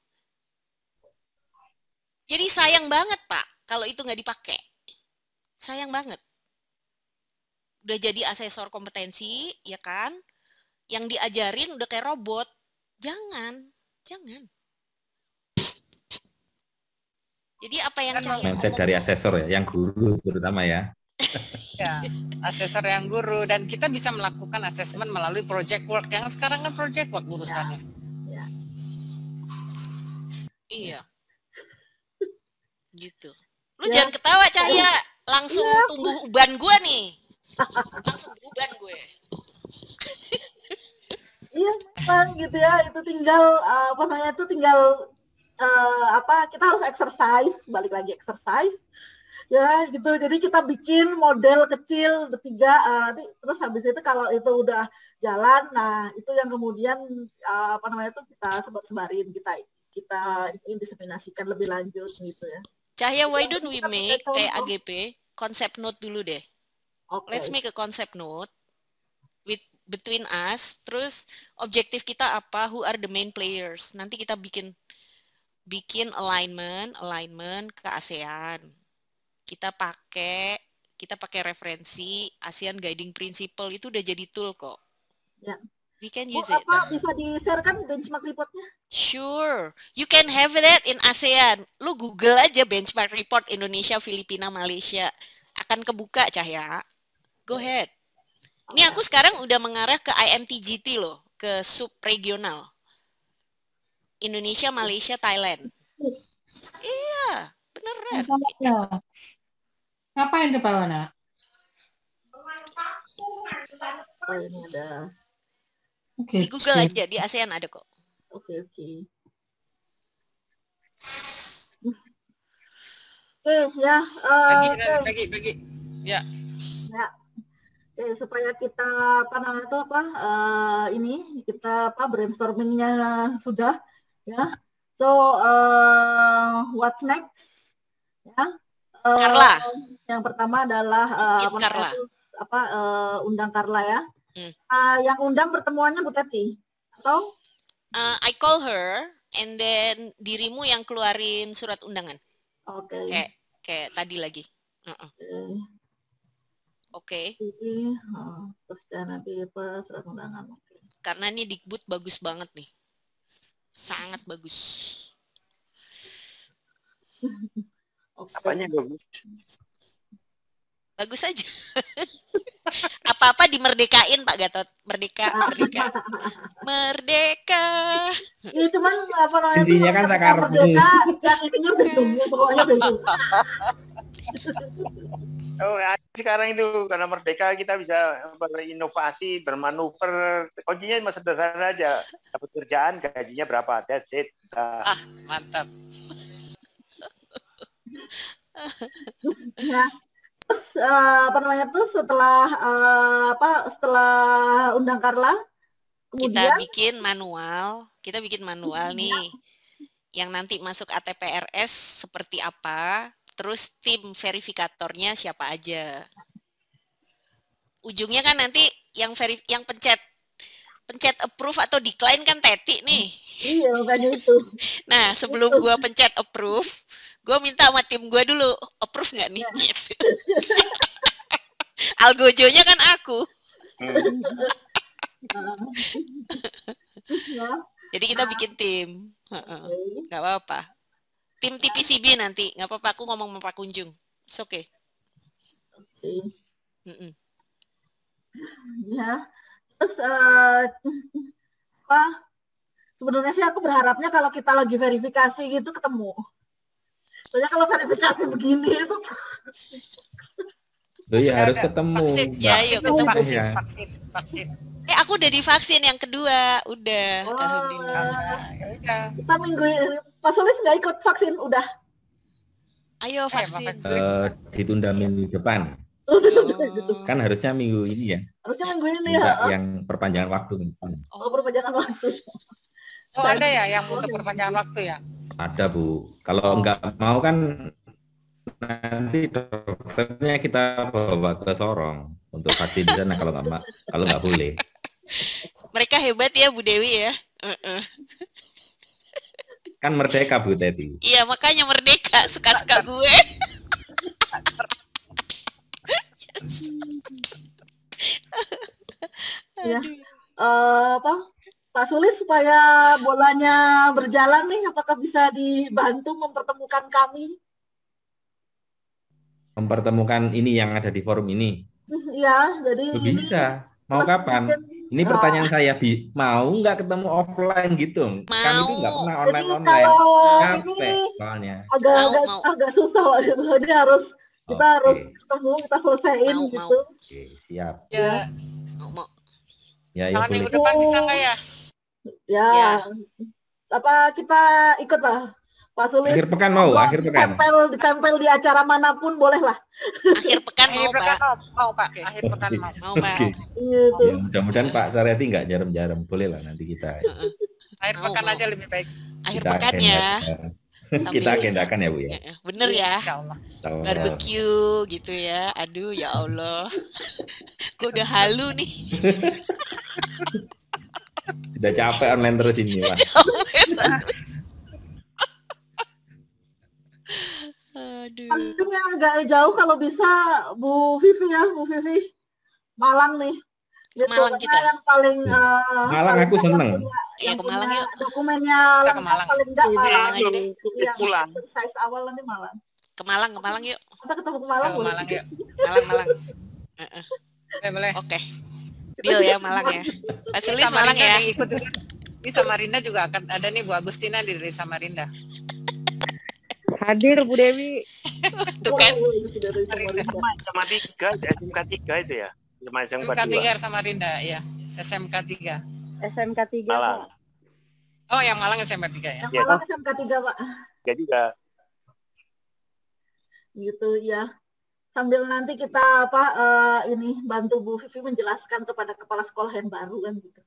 Jadi sayang banget Pak kalau itu nggak dipakai. Sayang banget. Udah jadi asesor kompetensi, ya kan? Yang diajarin udah kayak robot. Jangan. Jadi apa yang mindset dari asesor ya, yang guru terutama ya. Ya, asesor yang guru, dan kita bisa melakukan asesmen melalui project work yang sekarang kan project work urusannya. Iya. Gitu. Lu jangan ketawa Cahya, langsung tumbuh uban gue nih. Langsung uban gue. Iya memang gitu ya, itu tinggal tinggal kita harus exercise, balik lagi exercise ya gitu. Jadi kita bikin model kecil bertiga, terus habis itu kalau itu udah jalan, nah itu yang kemudian kita sebarin, kita diseminasikan lebih lanjut gitu ya. Cahya, why don't we make kayak AGP concept note dulu deh. Okay. Let's make a concept note between us. Terus objektif kita apa? Who are the main players? Nanti kita bikin alignment ke ASEAN. Kita pakai referensi ASEAN Guiding Principle, itu udah jadi tool kok. Ya. We can use it. Bisa di-share kan benchmark reportnya? Sure. You can have that in ASEAN. Lu Google aja benchmark report Indonesia, Filipina, Malaysia. Akan kebuka, Cahya. Go ahead. Ini aku sekarang udah mengarah ke IMTGT loh, ke subregional. Indonesia, Malaysia, Thailand. Iya, beneran. Ngapain tuh Pak Wana? Oh, ini ada. Oke. Di Google aja, di ASEAN ada kok. Oke. Ya. Bagi. Ya. Supaya kita brainstormingnya sudah ya. So what's next? Ya. Carla. Yang pertama adalah Carla. Undang Carla ya. Yang undang pertemuannya Bu Teti atau? I call her and then dirimu yang keluarin surat undangan. Oke. Kayak tadi lagi. Oke. Terus nanti surat undangan. Karena ini Dikbud bagus banget nih. Sangat bagus. Apanya bagus? Bagus aja. Apa-apa dimerdekain Pak Gatot. Merdeka. Ya cuman intinya kan sakar merdeka, yang intinya bertumbuh, pokoknya bertumbuh. Sekarang itu karena merdeka kita bisa berinovasi, bermanuver. Kuncinya cuma sederhana aja. Dapat kerjaan, gajinya berapa, that's it. Mantap. Ya. Terus setelah undang Carla, kemudian kita bikin manual nih yang nanti masuk ATPRS seperti apa, terus tim verifikatornya siapa aja. Ujungnya kan nanti yang pencet approve atau decline kan Teti nih. Iya, makanya itu. Nah, sebelum gua pencet approve, gue minta sama tim gue dulu, approve nggak nih? Gitu. Algojonya kan aku. Jadi kita bikin tim. Nggak apa-apa. Tim TPCB nanti. Nggak apa-apa, aku ngomong sama Pak Kunjung. It's okay. Ya. Terus sebenarnya sih aku berharapnya kalau kita lagi verifikasi gitu ketemu. Soalnya kalau verifikasi begini itu harus ketemu. Vaksin. Aku udah divaksin yang kedua, udah. Alhamdulillah. Kita minggu ini Pak Sulis nggak ikut vaksin, udah. Ayo vaksin. Ditunda minggu depan. Kan harusnya minggu ini ya. Harusnya minggu ini ya. Yang perpanjangan waktu. Perpanjangan waktu. Oh ada ya yang untuk perpanjangan waktu ya? Ada Bu. Kalau nggak mau kan nanti dokternya kita bawa ke Sorong untuk vaksin di sana kalau nggak boleh. Mereka hebat ya Bu Dewi ya. Kan merdeka Bu Teti. Iya makanya merdeka, suka-suka gue. Ya. Pak Sulis supaya bolanya berjalan nih, apakah bisa dibantu mempertemukan kami? Mempertemukan ini yang ada di forum ini. Ya, jadi bisa. Mau kapan? Ini pertanyaan saya, mau nggak ketemu offline gitu? Mau. Kami itu nggak pernah online. Capek soalnya. Agak susah gitu. Jadi kita harus ketemu, kita selesaiin gitu. Oke, siap. Ya. Mau. Ya, Tahun boleh. minggu depan bisa nggak ya? Ya. Apa kita ikut lah. Pak Sulis. Akhir pekan mau, akhir pekan. Ditempel di acara manapun boleh lah. Akhir pekan mau, Pak. Mau, Pak. Akhir pekan mau. Mau, Pak. Gitu. Ya, mudah-mudahan Pak Saryati nggak jarem-jarem. Boleh lah nanti kita. Akhir pekan aja lebih baik. Akhir Kita pekan ya. Kita agendakan ya Bu ya. Bener ya. Insya Allah. Barbecue gitu ya. Aduh ya Allah. Gue udah halu nih. Sudah capek online terus ini Pak. Aduh. Paling yang agak jauh kalau bisa Bu Vivi ya, Bu Vivi. Malang nih. Gitu, Malang kita. Yang paling Malang aku seneng. Iya ke Malang yuk. Dokumennya Kita ke Malang. paling enggak Malang. aja deh. Yang Pulang. exercise awal nanti Malang. Ke Malang yuk. Kita ketemu ke Malang. Ke Malang yuk. Malang. Boleh. Oke. Deal ya Malang ya. Pak Sulis Malang Samarinda ya. yang ikut juga. Di Samarinda juga akan ada nih Bu Agustina dari Samarinda. Hadir Bu Dewi. Tuh kan. Sama 3, SMK 3 itu ya. Sama SMK 2. SMK 3 Samarinda ya. SMK 3. SMK 3 Malang. Pak. Oh, yang Malang SMK 3 ya. Yang Malang SMK 3 Pak. Ya juga. Gitu ya. Sambil nanti kita ini bantu Bu Vivi menjelaskan kepada kepala sekolah yang baru kan gitu.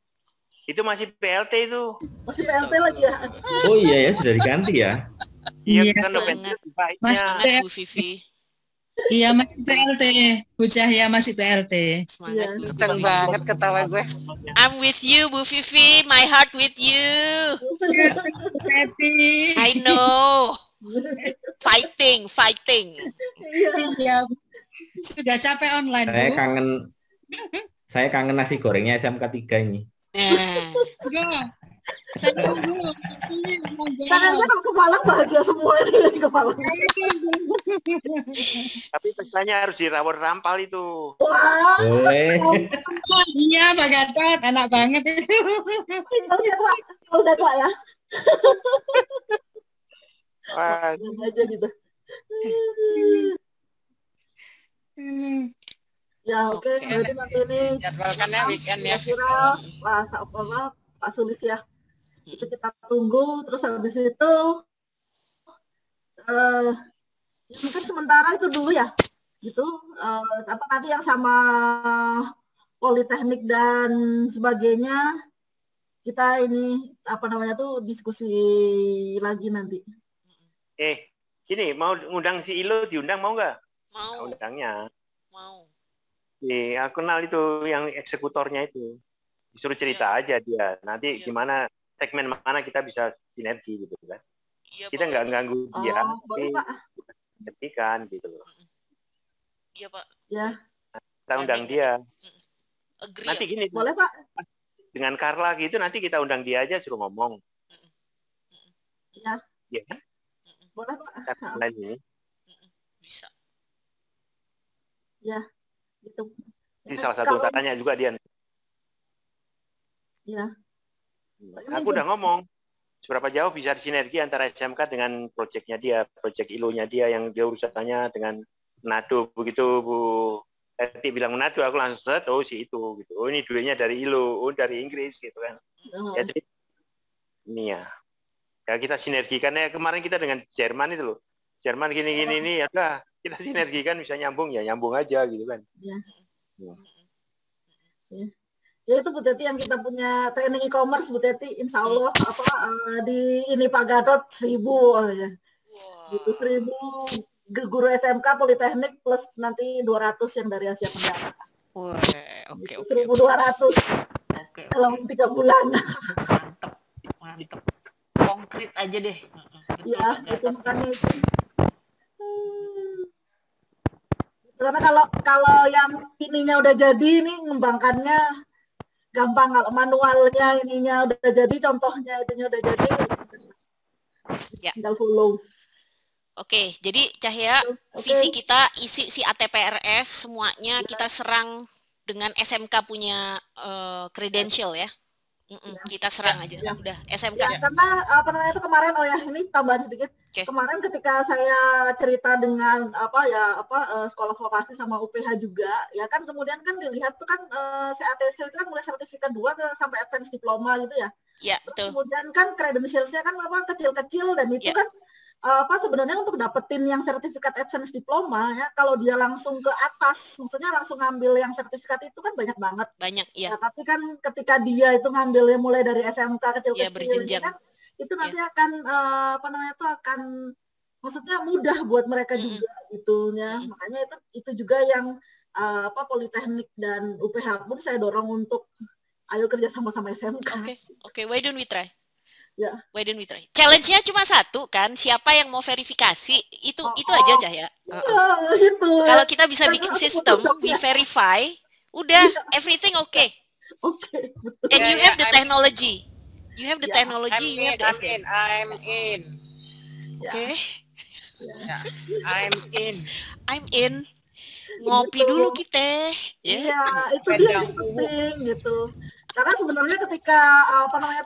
Itu masih PLT itu. Masih PLT lagi ya. Oh iya ya, sudah diganti ya. Iya Iya, kan udah banget. baiknya. Semangat Bu Vivi. Iya masih PLT, Bu Cahya masih PLT. Semangat Iya. Bu Kenceng Vivi. banget ketawa gue. I'm with you Bu Vivi. My heart with you. Happy. I know. Fighting. Iya. Sudah capek online, Saya Bu. saya kangen nasi gorengnya SMK 3 ini. Nah, Iya. Saya tunggu. Ini semoga. Karena kalau ke Malang bahagia semua nih ke Malang. Tapi pestanya harus dirawat rampal itu. Wah, Boleh. Iya Pak Gatot, enak banget itu. udah Pak ya. Wah, Aja gitu. Ya oke, berarti nanti ini Jadwalkannya weekend ya. kira Pak Sulis ya. Itu kita tunggu, terus habis itu mungkin sementara itu dulu ya. Gitu. Apa nanti yang sama Politeknik dan sebagainya kita ini apa namanya tuh diskusi lagi nanti. gini mau ngundang si Ilo, diundang mau nggak? mau. Undangnya. Mau. Aku kenal itu yang eksekutornya itu. Disuruh cerita aja dia. Nanti gimana segmen mana kita bisa sinergi gitu kan. Iya, Kita Pak. nggak ganggu dia, Boleh Pak. tapi kan gitu loh. Iya, Pak. Ya, Kita undang dia. Agree. Nanti gini, boleh Pak. dengan Carla gitu nanti kita undang dia aja suruh ngomong. Ya, Iya kan? boleh Pak. Kita lain ini. Bisa. Ya, gitu. Ini salah satu Kalau- tanya juga dia. Ya. Aku udah ngomong seberapa jauh bisa sinergi antara SMK dengan proyeknya dia, proyek ILO-nya dia yang dia urusannya dengan Manado. Begitu Bu Eti bilang Manado, aku langsung set, oh si itu gitu. Oh ini duitnya dari ILO, oh dari Inggris gitu kan. Ya, jadi ini ya. Ya kita sinergikan ya, kemarin kita dengan Jerman itu loh. Jerman gini-gini ini ya udah kita sinergikan bisa nyambung ya nyambung aja gitu kan. Ya itu Bu Teti yang kita punya training e-commerce Bu Teti, insya Allah di ini Pak Gatot 1.000 ya. Gitu 1.000 guru SMK Politeknik plus nanti 200 yang dari Asia Tenggara. Oke. 1.200 dalam 3 bulan. Mantap. Konkret aja deh. Ya, itu makanya itu. Karena kalau yang ininya udah jadi nih ngembangkannya gampang, kalau manualnya ininya udah jadi, contohnya itunya udah jadi, Ya. tinggal follow. Oke, jadi Cahya, Oke. visi kita isi si ATPRS semuanya kita serang dengan SMK punya credential ya. Kita serang aja. Udah SMK. Ya, karena apa namanya itu kemarin ini tambahan sedikit. Kemarin ketika saya cerita dengan sekolah vokasi sama UPH juga, ya kan kemudian kan dilihat tuh kan CATC itu kan mulai sertifikat 2 sampai advance diploma gitu ya. Iya, betul. Kemudian kan credentials-nya kan kecil-kecil dan itu kan sebenarnya untuk dapetin yang sertifikat advance diploma ya, kalau dia langsung ke atas, maksudnya langsung ngambil yang sertifikat itu kan banyak banget. Banyak, ya. Tapi kan ketika dia itu ngambilnya mulai dari SMK kecil-kecil kan, itu nanti akan akan maksudnya mudah buat mereka juga gitu ya. Makanya itu juga yang Politeknik dan UPH pun saya dorong untuk ayo kerja sama-sama SMK. Oke, why don't we try? Ya. Why don't we try? Challenge-nya cuma satu kan, siapa yang mau verifikasi itu aja Cahya. Itu. Kalau kita bisa bikin sistem, we verify, udah everything okay. Oke. And you have the technology. You have the technology, you have the SDM. I'm in. Oke. I'm in. Ngopi dulu kita. Iya, itu dia yang penting gitu. Karena sebenarnya ketika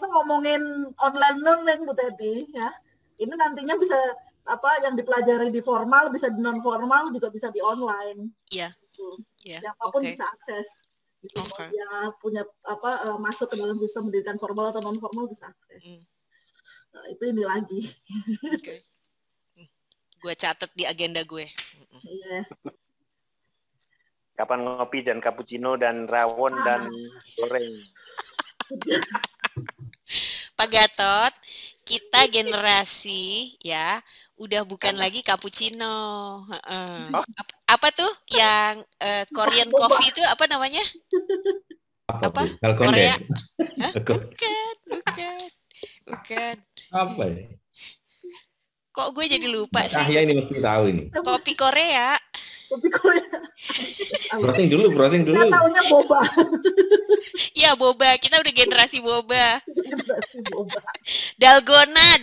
ngomongin online learning Bu Teti ya, ini nantinya bisa yang dipelajari di formal bisa di non formal juga bisa di online. Iya. Siapapun bisa akses. Gitu. Dia punya masuk ke dalam sistem pendidikan formal atau non formal bisa akses. Nah, itu ini lagi. Gue catat di agenda gue. Iya. Kapan ngopi dan cappuccino dan rawon dan goreng. Pak Gatot, kita generasi ya udah bukan lagi cappuccino. Apa tuh yang Korean coffee itu apa namanya? Apa? Korea? Bukan. Apa ya? Kok gue jadi lupa sih? Cahya ini mesti tahu ini. Kopi Korea. Kopi Korea. Browsing dulu. Saya taunya boba. Iya, boba. Kita udah generasi boba. Generasi boba. Dalgona.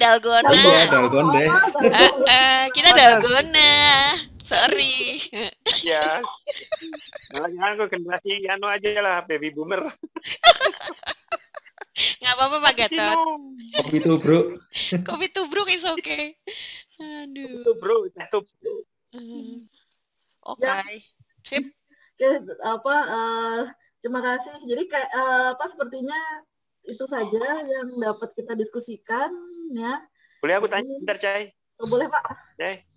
Iya, dalgona. Kita dalgona. Sorry. Ya. Jangan kok generasi aja lah, baby boomer. Nggak apa-apa Pak Gatot. Kopi tubruk is okay. Aduh. Tubruk. Oke. Sip. Terima kasih. Jadi kayak sepertinya itu saja yang dapat kita diskusikan ya. Boleh aku tanya bentar, Cai? Boleh, Pak. Cai.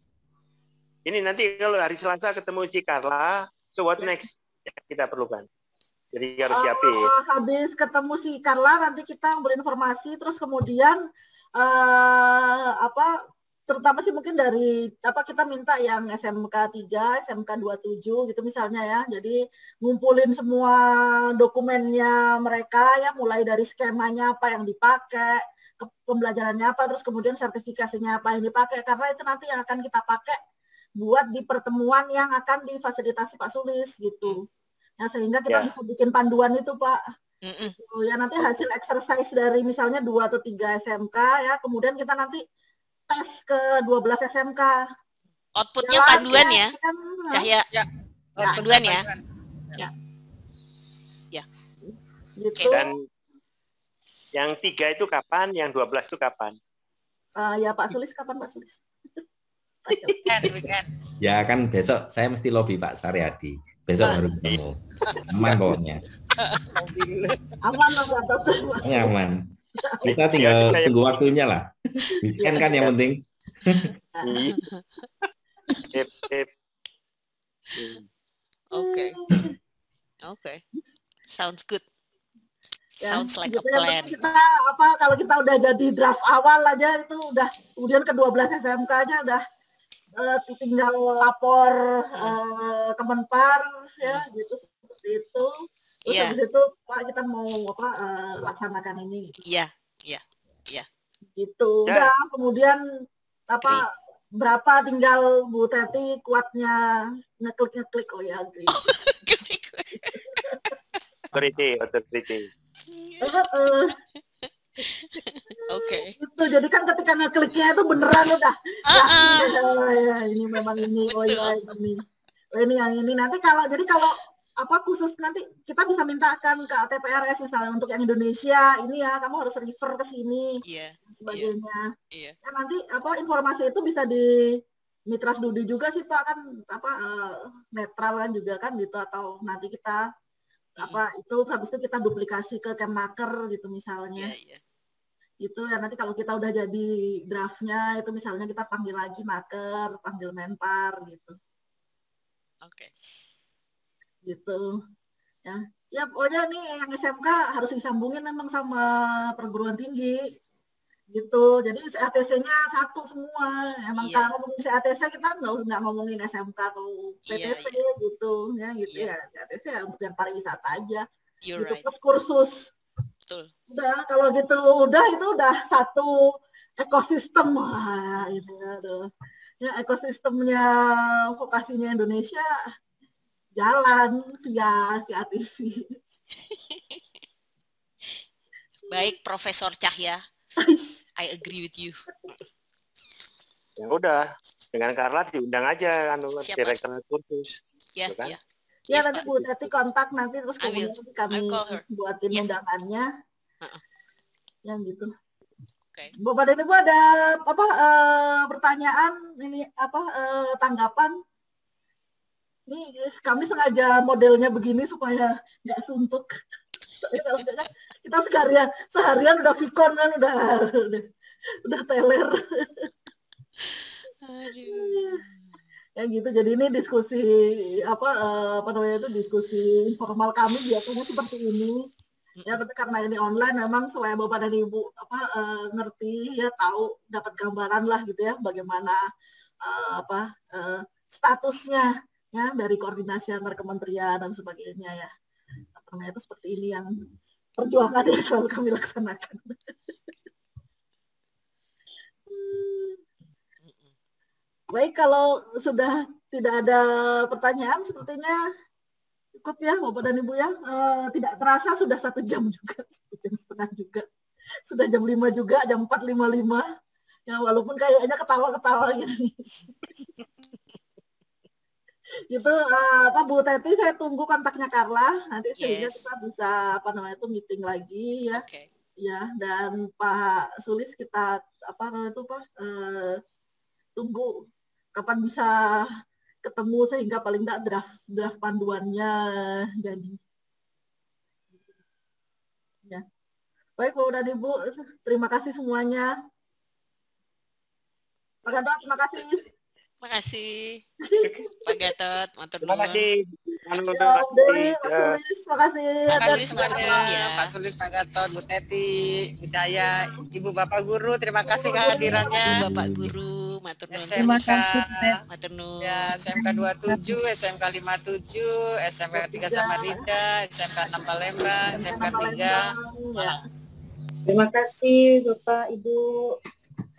Ini nanti kalau hari Selasa ketemu si Carla, so what next kita perlukan? Jadi harus siapin. Habis ketemu si Carla nanti kita berinformasi terus kemudian terutama sih mungkin dari kita minta yang SMK 3, SMK 27 gitu misalnya ya. Jadi ngumpulin semua dokumennya mereka ya, mulai dari skemanya apa yang dipakai, pembelajarannya apa, terus kemudian sertifikasinya apa yang dipakai, karena itu nanti yang akan kita pakai buat di pertemuan yang akan difasilitasi Pak Sulis gitu. Ya, sehingga kita bisa bikin panduan itu Pak. Ya nanti hasil exercise dari misalnya 2 atau 3 SMK ya, kemudian kita nanti tes ke 12 SMK. Outputnya panduan ya? Cahya. Panduan ya? Ya. Gitu. Dan yang 3 itu kapan? Yang 12 itu kapan? Ya Pak Sulis, kapan Pak Sulis? Weekend. Ya kan besok saya mesti lobby Pak Saryadi. Besok baru ketemu. Aman pokoknya. Aman loh Pak Gatot. Aman. Kita tinggal tunggu waktunya lah. Weekend kan yang penting. Oke. Sounds good. Ya, Sounds like gitu a plan. Kita kalau kita udah jadi draft awal aja itu udah, kemudian ke 12 SMK-nya udah tinggal lapor Kemenpar ya gitu seperti itu. Terus habis itu Pak kita mau laksanakan ini gitu. Iya. Gitu. Udah kemudian berapa tinggal Bu Teti kuatnya ngeklik oh ya agree. Authority. Oke. Itu jadi kan ketika ngekliknya itu beneran udah. Ya, ini memang ini. Oh ya ini. Oh ini yang ini. Nanti kalau apa khusus nanti kita bisa mintakan ke TPRS misalnya untuk yang Indonesia ini ya kamu harus refer ke sini sebagainya. Ya, nanti apa informasi itu bisa di Mitra Studi juga sih Pak kan apa netral kan juga kan gitu atau nanti kita apa itu habis itu kita duplikasi ke Kemnaker gitu misalnya. Itu ya nanti kalau kita udah jadi draftnya itu misalnya kita panggil lagi Naker, panggil Menpar gitu. Oke. Gitu ya pokoknya nih yang SMK harus disambungin memang sama perguruan tinggi gitu jadi CATC-nya satu semua emang kalau ngomongin CATC kita nggak ngomongin SMK atau PTV gitu ya gitu ya CATC ya untuk yang pariwisata aja gitu plus kursus. Betul. Udah kalau gitu itu udah satu ekosistem itu ya ekosistemnya vokasinya Indonesia jalan via CATC. Baik, Profesor Cahya. I agree with you. Ya udah, dengan Carla diundang aja direktur kursus. Ya, kan? Ya nanti Bu Teti kontak nanti terus kemudian kami buatin undangannya. Yang gitu. Okay. Bapak dan Ibu ada apa pertanyaan ini apa tanggapan? Ini kami sengaja modelnya begini supaya nggak suntuk. Kita seharian udah vikon kan udah teler. Aduh. Ya gitu. Jadi ini diskusi apa namanya itu diskusi informal kami biasanya seperti ini. Ya tapi karena ini online memang supaya Bapak dan Ibu ngerti ya tahu dapat gambaran lah gitu ya bagaimana statusnya ya dari koordinasi antar kementerian dan sebagainya ya. Karena itu seperti ini yang perjuangan yang selalu kami laksanakan. Baik, kalau sudah tidak ada pertanyaan sepertinya cukup ya Bapak dan Ibu ya. Tidak terasa sudah 1 jam juga, 1 jam setengah juga. Sudah jam 5 juga, jam 4.55. Ya walaupun kayaknya ketawa-ketawa gini. Gitu Bu Teti saya tunggu kontaknya Carla nanti sehingga kita bisa meeting lagi ya. Ya dan Pak Sulis kita tunggu kapan bisa ketemu sehingga paling enggak draft panduannya jadi. Ya. Baik Bu dan Ibu, terima kasih semuanya. Pak Gatot, terima kasih. Terima kasih. Pak Gatot, matur nuwun. Terima kasih. Terima kasih. Terima kasih semuanya ya. Pak Sulis, Pak Gatot, Bu Teti, Bu Cahaya, Ibu Bapak Guru, terima kasih kehadirannya. Ibu Bapak Guru, matur nuwun. Terima kasih. Matur nuwun. Ya, SMK 27, SMK 57, SMK 3 Samarinda, SMK 6 Palembang, SMK 3 Malang. Terima kasih Bapak Ibu.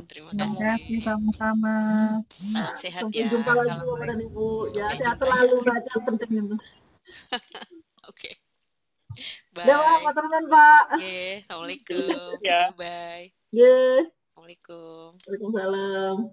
Terima kasih. Sama-sama. Salam sehat Sampai ya. jumpa lagi Bapak dan Ibu. Ya, sehat selalu baca penting itu. Oke. Bye. Ya, Pak teman Pak. Oke, assalamualaikum. Ya. Bye. Ya. Assalamualaikum. Waalaikumsalam.